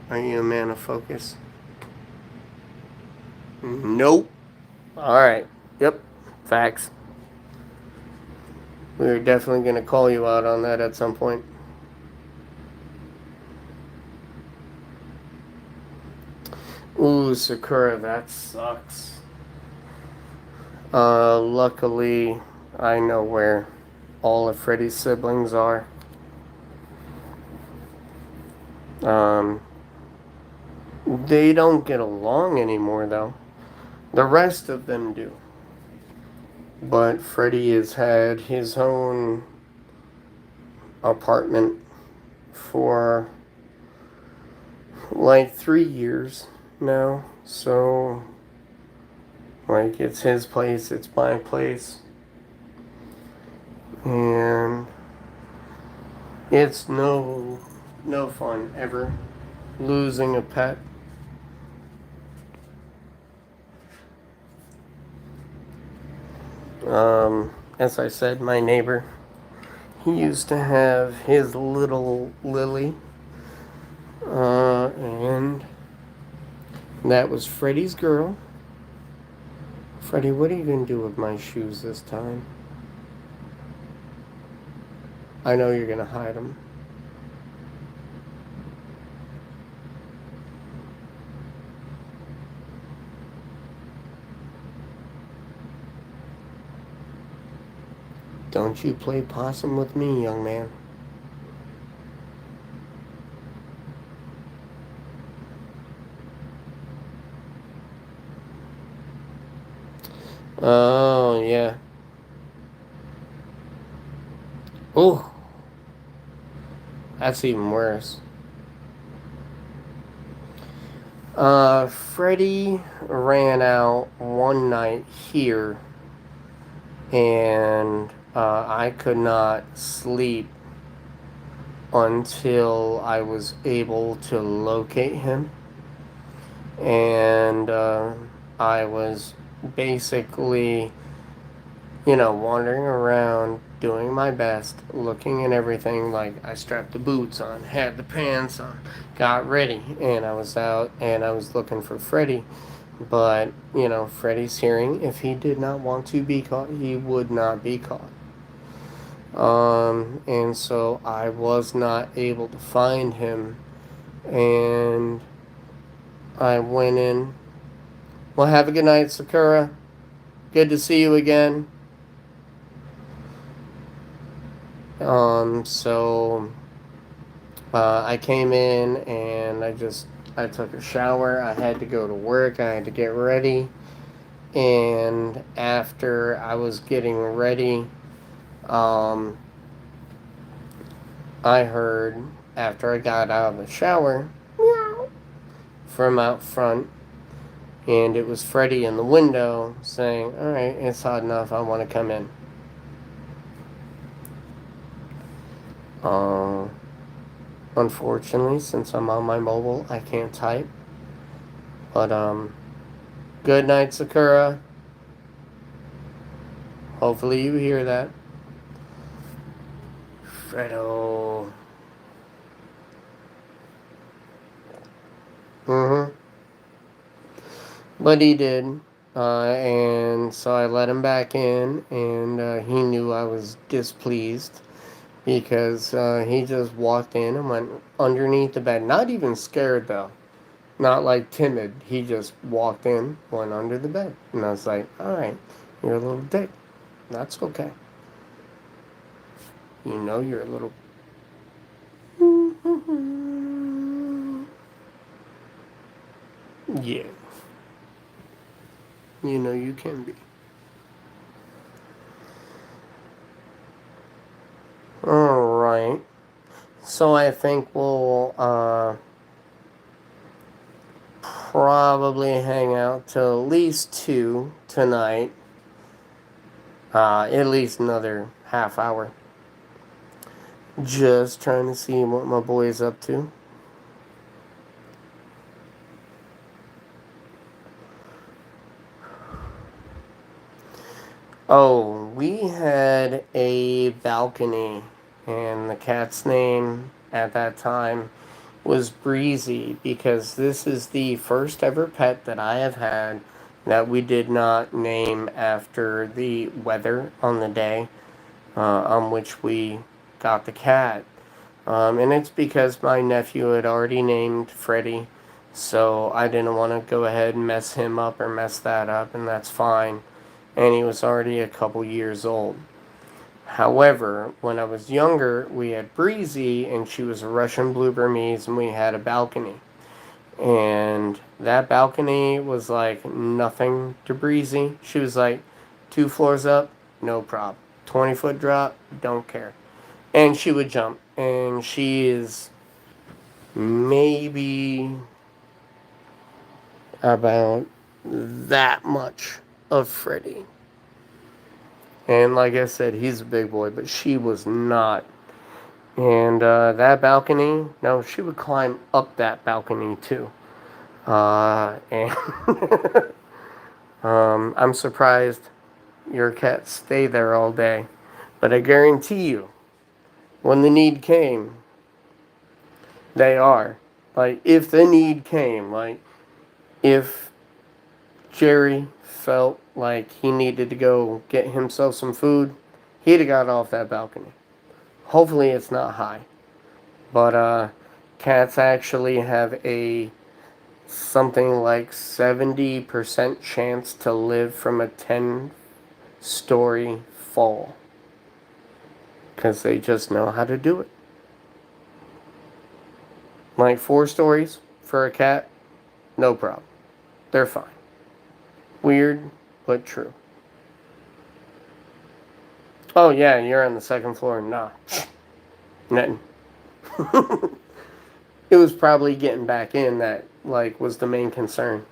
Are you a man of focus? Nope. Alright. Yep. Facts. We're definitely going to call you out on that at some point. Ooh, Sakura, that sucks. Luckily, I know where all of Freddy's siblings are. They don't get along anymore, though. The rest of them do. But Freddy has had his own apartment for like 3 years now. So, like, it's his place, it's my place. And it's no fun ever losing a pet. As I said, my neighbor, he used to have his little Lily, and that was Freddy's girl. Freddy, what are you going to do with my shoes this time? I know you're gonna hide them. Don't you play possum with me, young man. Oh, yeah. Oh, that's even worse. Freddy ran out one night here, and I could not sleep until I was able to locate him. And I was basically, wandering around, doing my best, looking at everything. Like, I strapped the boots on, had the pants on, got ready, and I was out and I was looking for Freddy. But, Freddy's hearing, if he did not want to be caught, he would not be caught. And so I was not able to find him. And I went in. Well, have a good night, Sakura. Good to see you again. So I came in and I took a shower. I had to go to work. I had to get ready. And after I was getting ready, um, I heard, after I got out of the shower, meow, from out front. And it was Freddy in the window saying, "Alright, it's hot enough. I want to come in." Uh, Unfortunately, since I'm on my mobile, I can't type. But, good night, Sakura. Hopefully you hear that. Fredo. Mm-hmm. But he did. And so I let him back in, and he knew I was displeased because he just walked in and went underneath the bed. Not even scared, though. Not like timid. He just walked in, went under the bed. And I was like, alright, you're a little dick. That's okay. You're a little. Yeah. You can be. Alright. So I think we'll probably hang out till at least 2 tonight. At least another half hour. Just trying to see what my boy is up to. Oh, we had a balcony, and the cat's name at that time was Breezy, because this is the first ever pet that I have had that we did not name after the weather on the day on which we got the cat. And it's because my nephew had already named Freddy, so I didn't want to go ahead and mess him up or mess that up, and that's fine. And he was already a couple years old. However, when I was younger, we had Breezy, and she was a Russian Blue Burmese, and we had a balcony. And that balcony was like nothing to Breezy. She was like 2 floors up, no problem. 20-foot drop, don't care. And she would jump. And she is maybe about that much of Freddy. And like I said, he's a big boy, but she was not. And that balcony, no, she would climb up that balcony too. And I'm surprised your cats stay there all day. But I guarantee you, when the need came, they are. Like, if the need came, like, if Jerry felt like he needed to go get himself some food, he'd have got off that balcony. Hopefully it's not high. But cats actually have a something like 70% chance to live from a 10-story fall. Because they just know how to do it. Like 4 stories for a cat, no problem. They're fine. Weird, but true. Oh yeah, you're on the second floor. Nah. Nothing. It was probably getting back in that, like, was the main concern.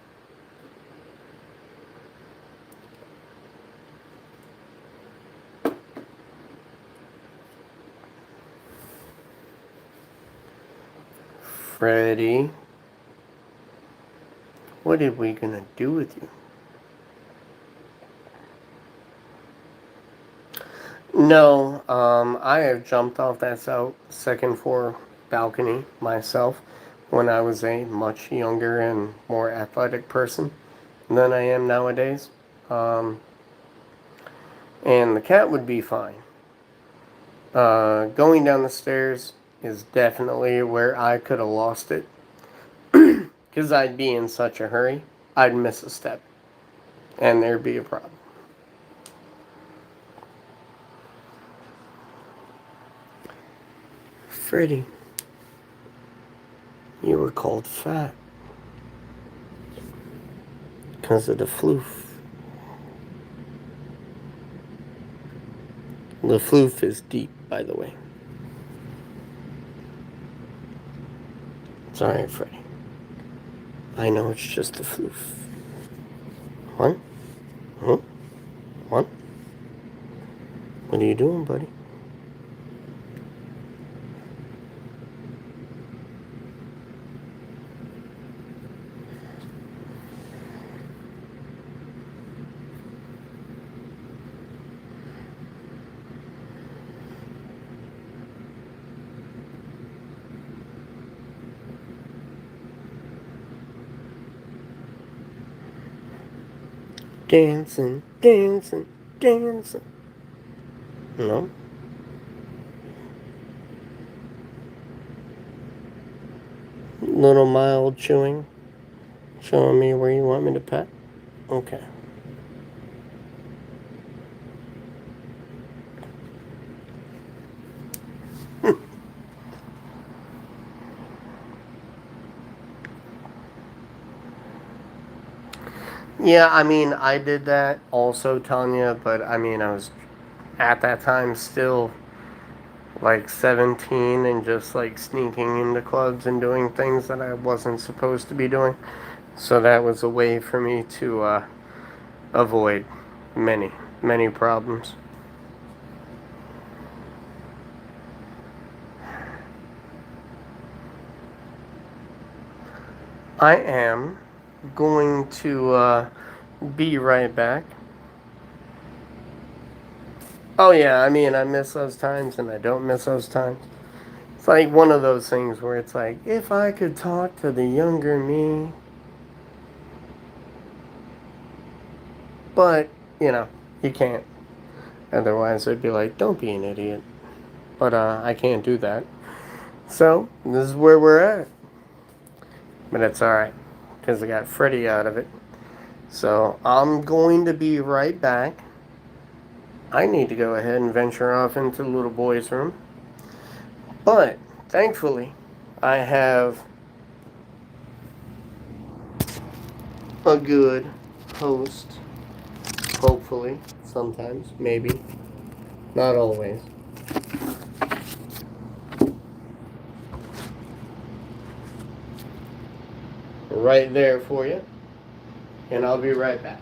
Freddy, what are we gonna do with you? No, I have jumped off that second floor balcony myself when I was a much younger and more athletic person than I am nowadays. Um, and the cat would be fine. Going down the stairs is definitely where I could have lost it because I'd be in such a hurry. I'd miss a step and there'd be a problem. Freddy, you were called fat because of the floof. The floof is deep, by the way. It's alright, Freddy. I know it's just the floof. What? Huh? What? What are you doing, buddy? Dancing, dancing, dancing. No? Little mild chewing. Showing me where you want me to pet? Okay. Yeah, I mean, I did that also, Tanya, but I mean, I was at that time still like 17 and just like sneaking into clubs and doing things that I wasn't supposed to be doing. So that was a way for me to avoid many, many problems. I am going to be right back. Oh, yeah, I mean, I miss those times and I don't miss those times. It's like one of those things where it's like, if I could talk to the younger me. But, you know, you can't. Otherwise, they'd be like, don't be an idiot. But I can't do that. So, this is where we're at. But it's alright, because I got Freddy out of it. So, I'm going to be right back. I need to go ahead and venture off into the little boy's room. But, thankfully, I have a good host. Hopefully, sometimes, maybe. Not always. Right there for you. And I'll be right back.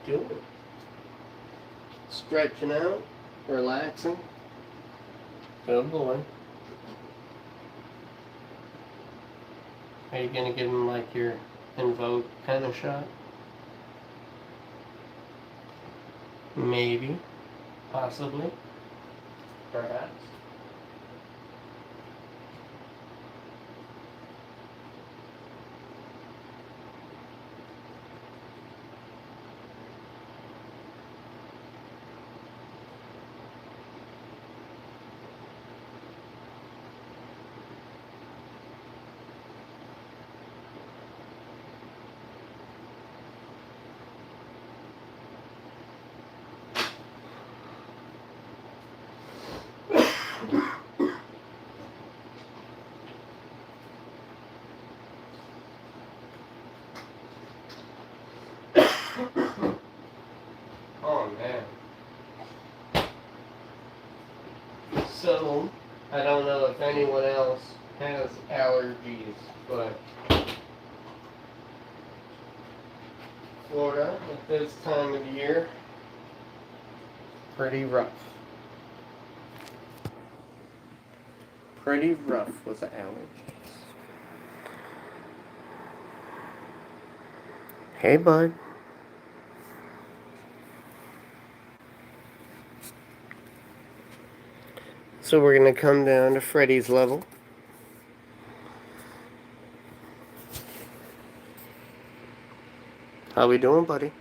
doing? Stretching out, relaxing. Good boy. Are you gonna give him like your Invoke kind of shot? Maybe. Possibly. Perhaps. Oh man. So, I don't know if anyone else has allergies, but Florida at this time of the year, pretty rough. Pretty rough with the allergies. Hey, bud. So we're going to come down to Freddy's level. How we doing, buddy?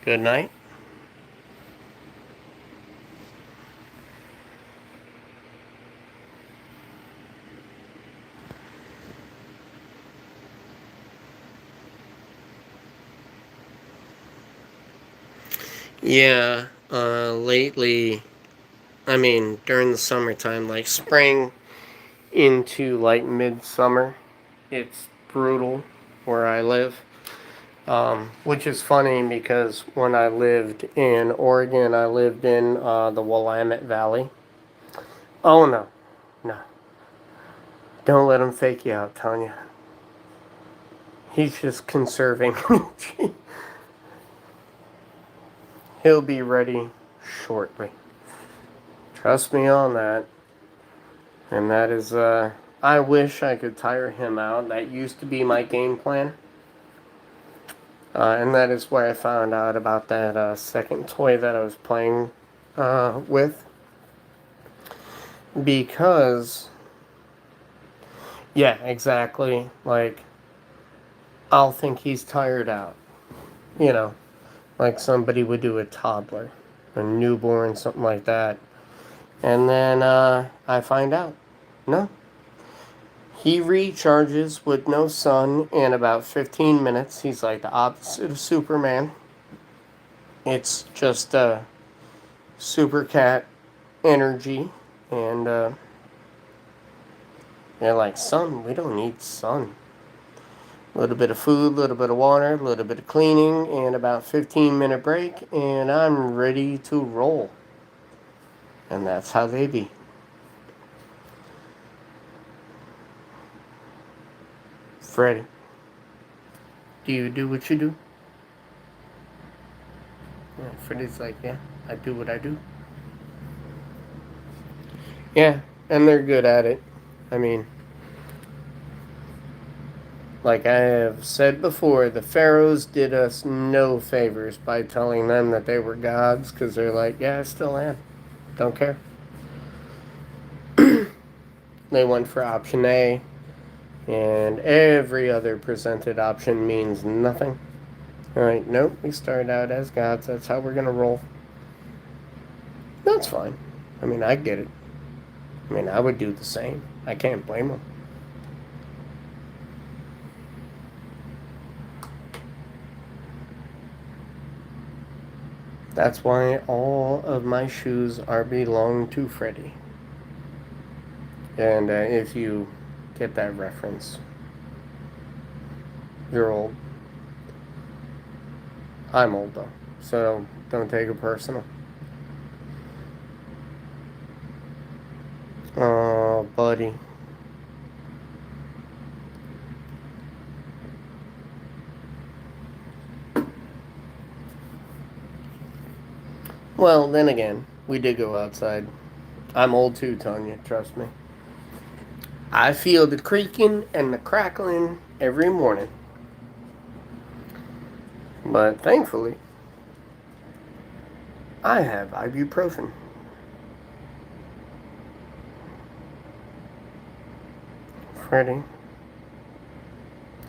Good night. Yeah, lately, I mean, during the summertime, like spring into like midsummer, it's brutal where I live. Which is funny because when I lived in Oregon, I lived in the Willamette Valley. Oh no, no. Don't let him fake you out, Tanya. He's just conserving. He'll be ready shortly. Trust me on that. And that is, I wish I could tire him out. That used to be my game plan. And that is where I found out about that second toy that I was playing with. Because, yeah, exactly. Like, I'll think he's tired out. You know, like somebody would do a toddler, a newborn, something like that. And then I find out, no. He recharges with no sun in about 15 minutes. He's like the opposite of Superman. It's just super cat energy. And they're like, sun, we don't need sun. A little bit of food, a little bit of water, a little bit of cleaning, and about 15-minute break, and I'm ready to roll. And that's how they be. Freddy, do you do what you do? Yeah, Freddy's like, yeah, I do what I do. Yeah, and they're good at it. I mean, like I have said before, the pharaohs did us no favors by telling them that they were gods, because they're like, yeah, I still am. Don't care. They went for option A, and every other presented option means nothing. Alright, nope, we started out as gods. That's how we're going to roll. That's fine. I mean, I get it. I mean, I would do the same. I can't blame them. That's why all of my shoes are belong to Freddy. And if you get that reference, you're old. I'm old though, so don't take it personal. Oh, buddy. Well, then again, we did go outside. I'm old too, Tanya, trust me. I feel the creaking and the crackling every morning. But thankfully, I have ibuprofen. Freddy,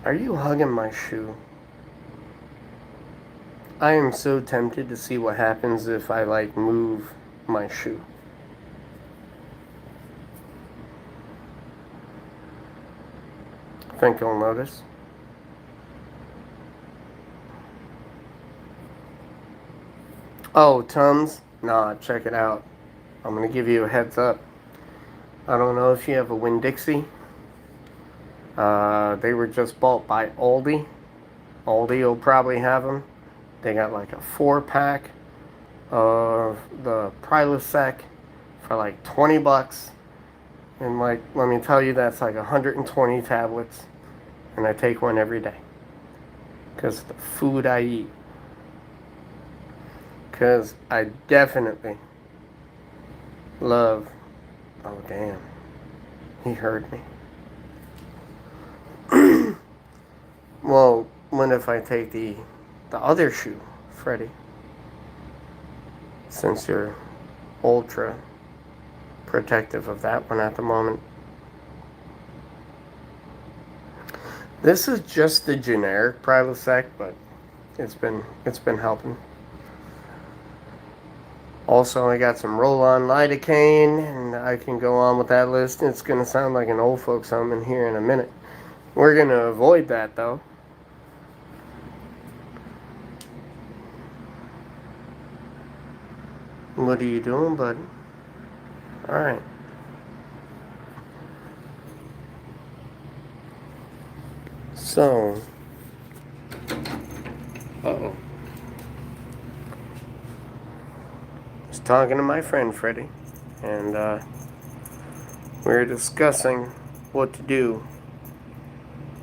are you hugging my shoe? I am so tempted to see what happens if I, move my shoe. Think you'll notice? Oh, Tums? Nah, check it out. I'm gonna give you a heads up. I don't know if you have a Winn-Dixie. They were just bought by Aldi. Aldi will probably have them. They got like a 4-pack of the Prilosec for like $20. And let me tell you, that's like 120 tablets. And I take one every day. Because the food I eat. Because I definitely love. Oh, damn. He heard me. Well, what if I take the other shoe, Freddy? Since you're ultra protective of that one at the moment. This is just the generic Prilosec, but it's been helping. Also, I got some roll-on lidocaine, and I can go on with that list. It's going to sound like an old folks home in here in a minute. We're going to avoid that, though. What are you doing, bud? All right. So, uh-oh. I was talking to my friend Freddy, and we were discussing what to do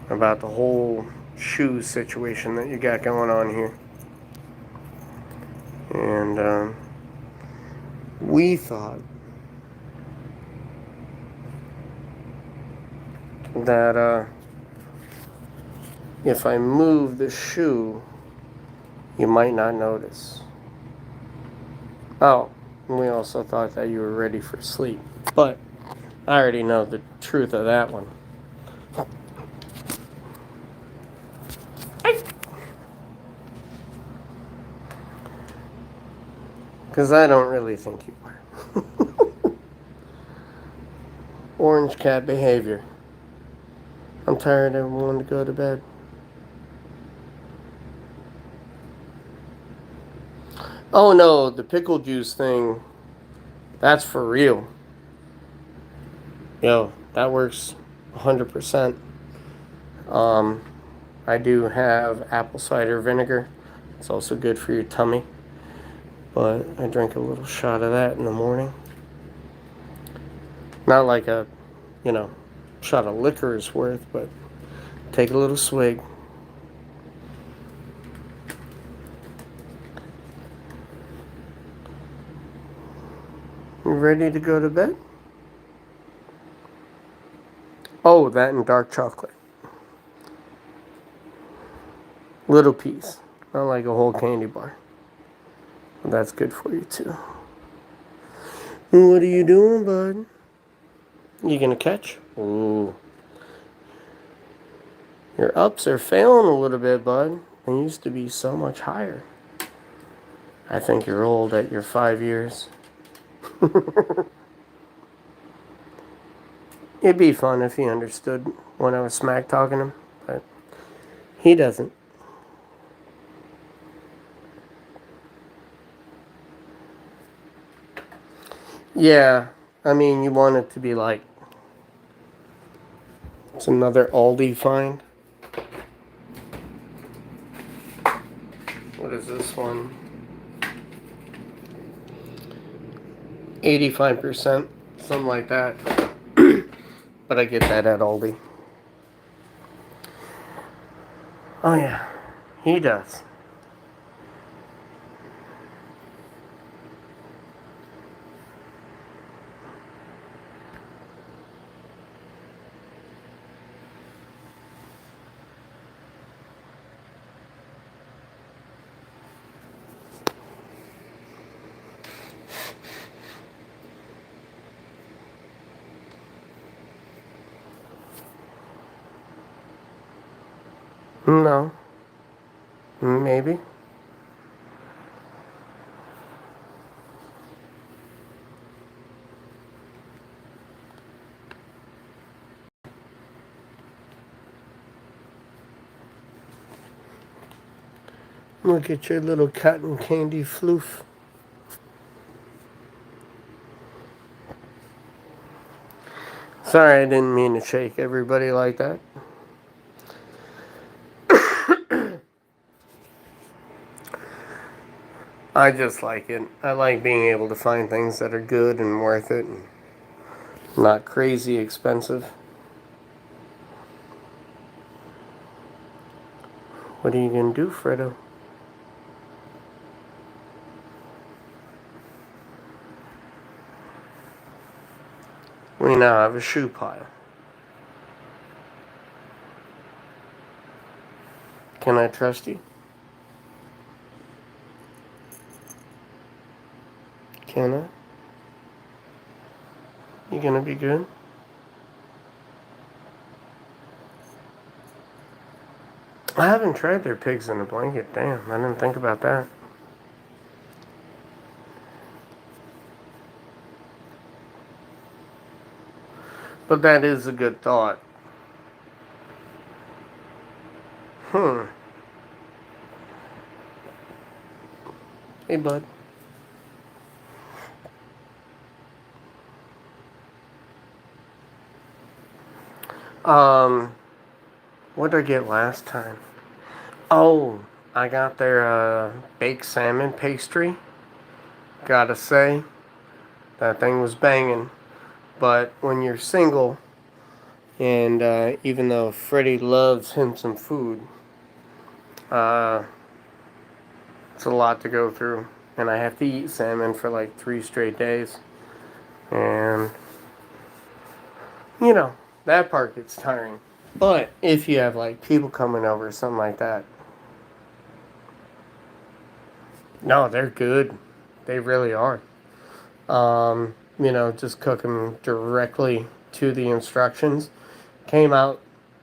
about the whole shoe situation that you got going on here. And we thought that if I move the shoe, you might not notice. Oh, we also thought that you were ready for sleep. But I already know the truth of that one. Because I don't really think you are. Orange cat behavior. I'm tired of wanting to go to bed. Oh no, the pickle juice thing, that's for real. Yo, that works 100%. I do have apple cider vinegar. It's also good for your tummy. But I drink a little shot of that in the morning. Not like a, shot of liquor's worth, but take a little swig. You ready to go to bed? Oh, that and dark chocolate. Little piece. Not like a whole candy bar. That's good for you too. What are you doing, bud? You gonna catch? Ooh. Your ups are failing a little bit, bud. They used to be so much higher. I think you're old at your 5 years. It'd be fun if he understood when I was smack talking him, but he doesn't. Yeah, I mean, you want it to be like it's another Aldi find. What is this one? 85%, something like that. But I get that at Aldi. Oh yeah, he does. No. Maybe. Look at your little cotton candy floof. Sorry, I didn't mean to shake everybody like that. I just like it. I like being able to find things that are good and worth it and not crazy expensive. What are you going to do, Fredo? We now have a shoe pile. Can I trust you? Can I? You gonna be good? I haven't tried their pigs in a blanket. Damn, I didn't think about that. But that is a good thought. Hmm. Hey, bud. Um, what did I get last time? Oh, I got their baked salmon pastry. Gotta say, that thing was banging. But when you're single, and even though Freddy loves him some food, uh, it's a lot to go through. And I have to eat salmon for like 3 straight days. And, you know, that part gets tiring. But if you have like people coming over or something like that, no, they're good. They really are. Just cook them directly to the instructions. Came out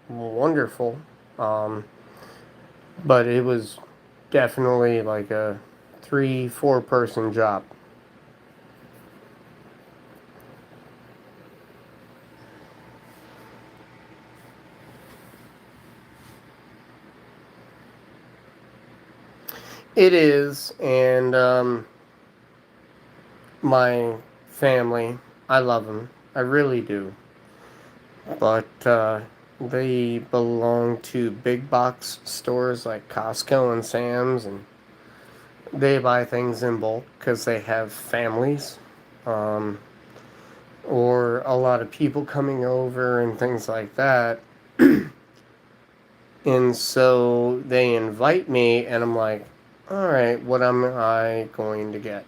wonderful. Um, but it was definitely like a 3-4 person job. It is, and my family, I love them. I really do. But they belong to big box stores like Costco and Sam's, and they buy things in bulk because they have families, um, or a lot of people coming over and things like that. And so they invite me, and I'm like, all right, what am I going to get?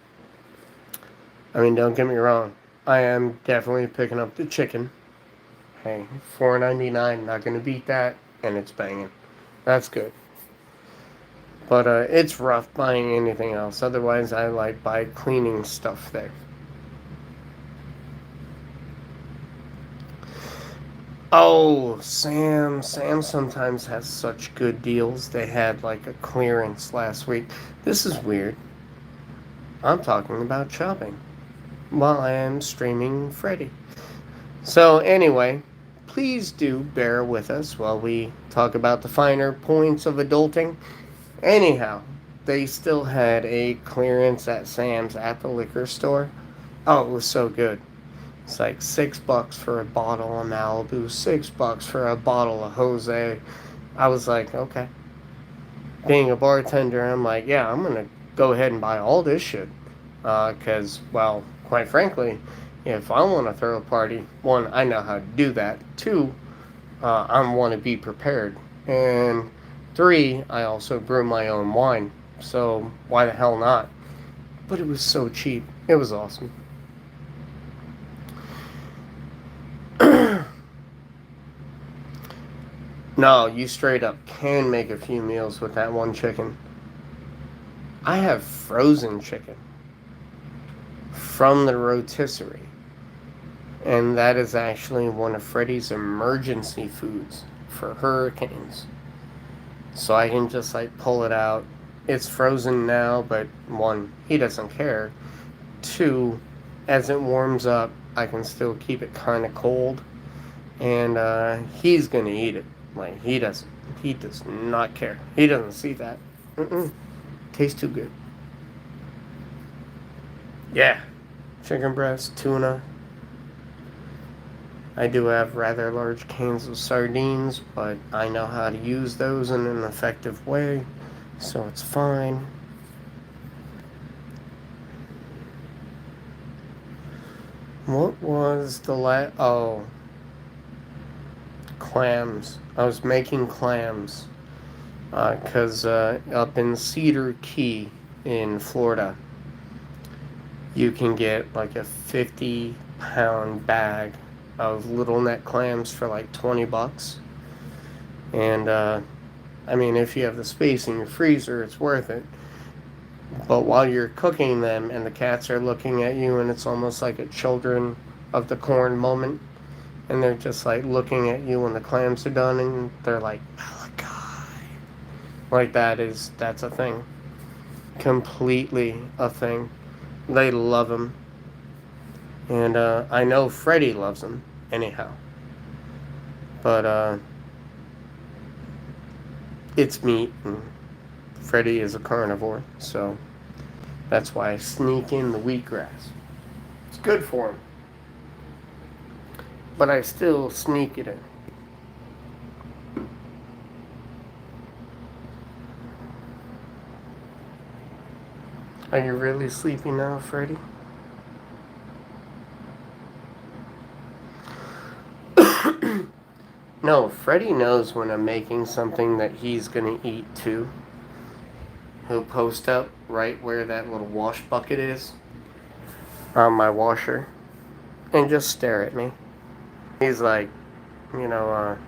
I mean, don't get me wrong. I am definitely picking up the chicken. Hey, $4.99, not going to beat that, and it's banging. That's good. But it's rough buying anything else. Otherwise, I like buy cleaning stuff there. Oh, Sam sometimes has such good deals. They had like a clearance last week. This is weird. I'm talking about shopping while I am streaming Freddy. So, anyway, please do bear with us while we talk about the finer points of adulting. Anyhow, they still had a clearance at Sam's at the liquor store. Oh, it was so good. It's like $6 for a bottle of Malibu, $6 for a bottle of Jose. I was like, okay. Being a bartender, I'm like, yeah, I'm gonna go ahead and buy all this shit. Because, well, quite frankly, if I want to throw a party, one, I know how to do that. Two, I want to be prepared. And three, I also brew my own wine. So why the hell not? But it was so cheap. It was awesome. No, you straight up can make a few meals with that one chicken. I have frozen chicken from the rotisserie. And that is actually one of Freddy's emergency foods for hurricanes. So I can just like pull it out. It's frozen now, but one, he doesn't care. Two, as it warms up, I can still keep it kind of cold, and he's gonna eat it. Like he doesn't. He does not care. He doesn't see that. Tastes too good. Yeah. Chicken breast, tuna. I do have rather large cans of sardines, but I know how to use those in an effective way, so it's fine. What was the oh, clams. I was making clams, because up in Cedar Key in Florida, you can get like a 50-pound bag of little neck clams for like $20. And I mean, if you have the space in your freezer, it's worth it. But while you're cooking them and the cats are looking at you, and it's almost like a children of the corn moment, and they're just like looking at you when the clams are done, and they're like, Malachi. Like that's a thing. Completely a thing. They love them. And I know Freddy loves them, anyhow. But it's meat, and Freddy is a carnivore, so that's why I sneak in the wheatgrass. It's good for him. But I still sneak it in. Are you really sleepy now, Freddy? No, Freddy knows when I'm making something that he's gonna eat too. He'll post up right where that little wash bucket is on my washer and just stare at me. He's like, I'm gonna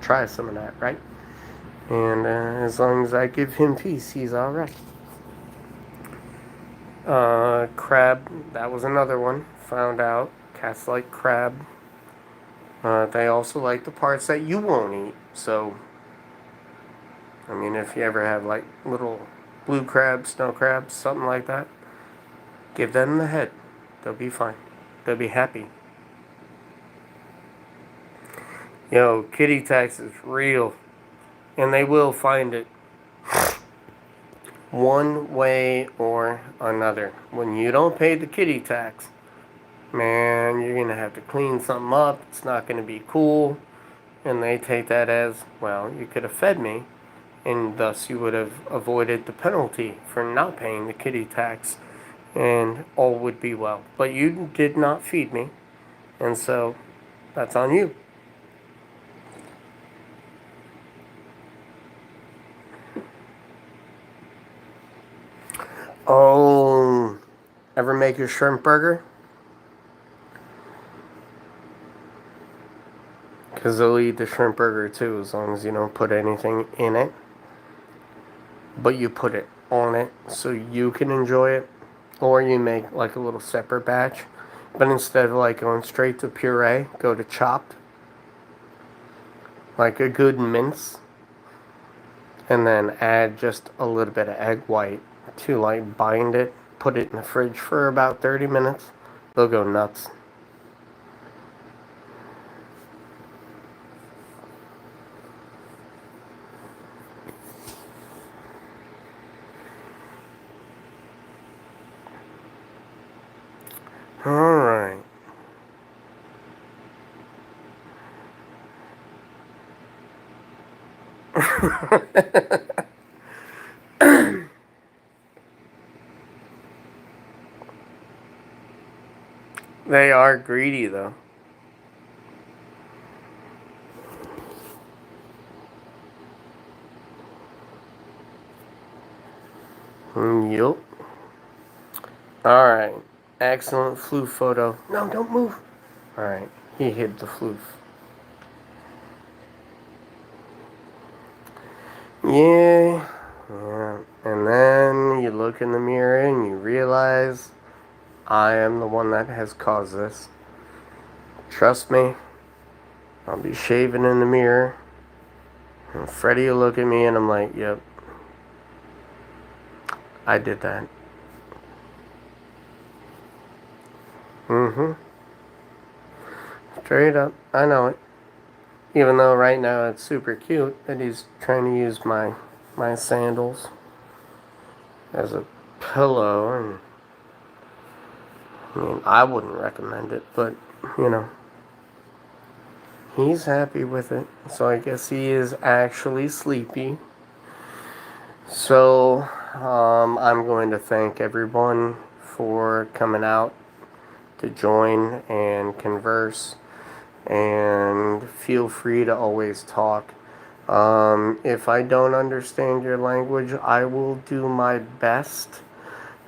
try some of that, right? And as long as I give him peace, he's alright. Crab, that was another one. Found out cats like crab. They also like the parts that you won't eat. So, I mean, if you ever have like little blue crabs, snow crabs, something like that, give them the head. They'll be fine. They'll be happy. Yo, kitty tax is real. And they will find it. One way or another. When you don't pay the kitty tax, man, you're going to have to clean something up. It's not going to be cool. And they take that as, well, you could have fed me, and thus you would have avoided the penalty for not paying the kitty tax, and all would be well. But you did not feed me, and so that's on you. Oh, ever make a shrimp burger? Because they'll eat the shrimp burger too, as long as you don't put anything in it. But you put it on it so you can enjoy it. Or you make like a little separate batch. But instead of like going straight to puree, go to chopped. Like a good mince. And then add just a little bit of egg white to like bind it. Put it in the fridge for about 30 minutes. They'll go nuts. Alright. They are greedy though. Yup. Alright. Excellent floof photo. No, don't move. Alright. He hid the floof. Yeah. And then you look in the mirror and you realize I am the one that has caused this. Trust me. I'll be shaving in the mirror. And Freddy will look at me and I'm like, yep, I did that. Mm-hmm. Straight up. I know it. Even though right now it's super cute that he's trying to use my sandals as a pillow, and I mean, I wouldn't recommend it, but you know, he's happy with it. So I guess he is actually sleepy. So I'm going to thank everyone for coming out to join and converse, and feel free to always talk. If I don't understand your language, I will do my best.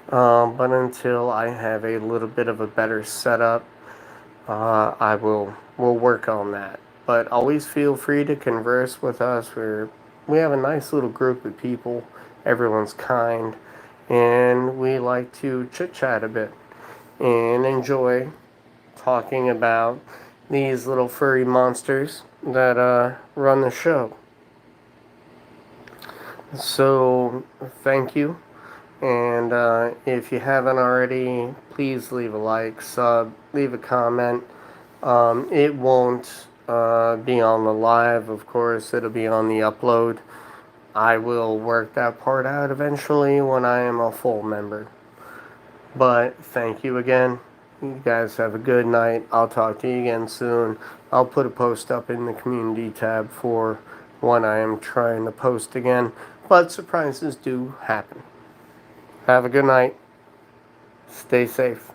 But until I have a little bit of a better setup, I will work on that. But always feel free to converse with us. We have a nice little group of people. Everyone's kind, and we like to chit chat a bit and enjoy talking about these little furry monsters that run the show. So, thank you. And if you haven't already, please leave a like, sub, leave a comment. It won't be on the live, of course, it'll be on the upload. I will work that part out eventually when I am a full member. But thank you again. You guys have a good night. I'll talk to you again soon. I'll put a post up in the community tab for when I am trying to post again. But surprises do happen. Have a good night. Stay safe.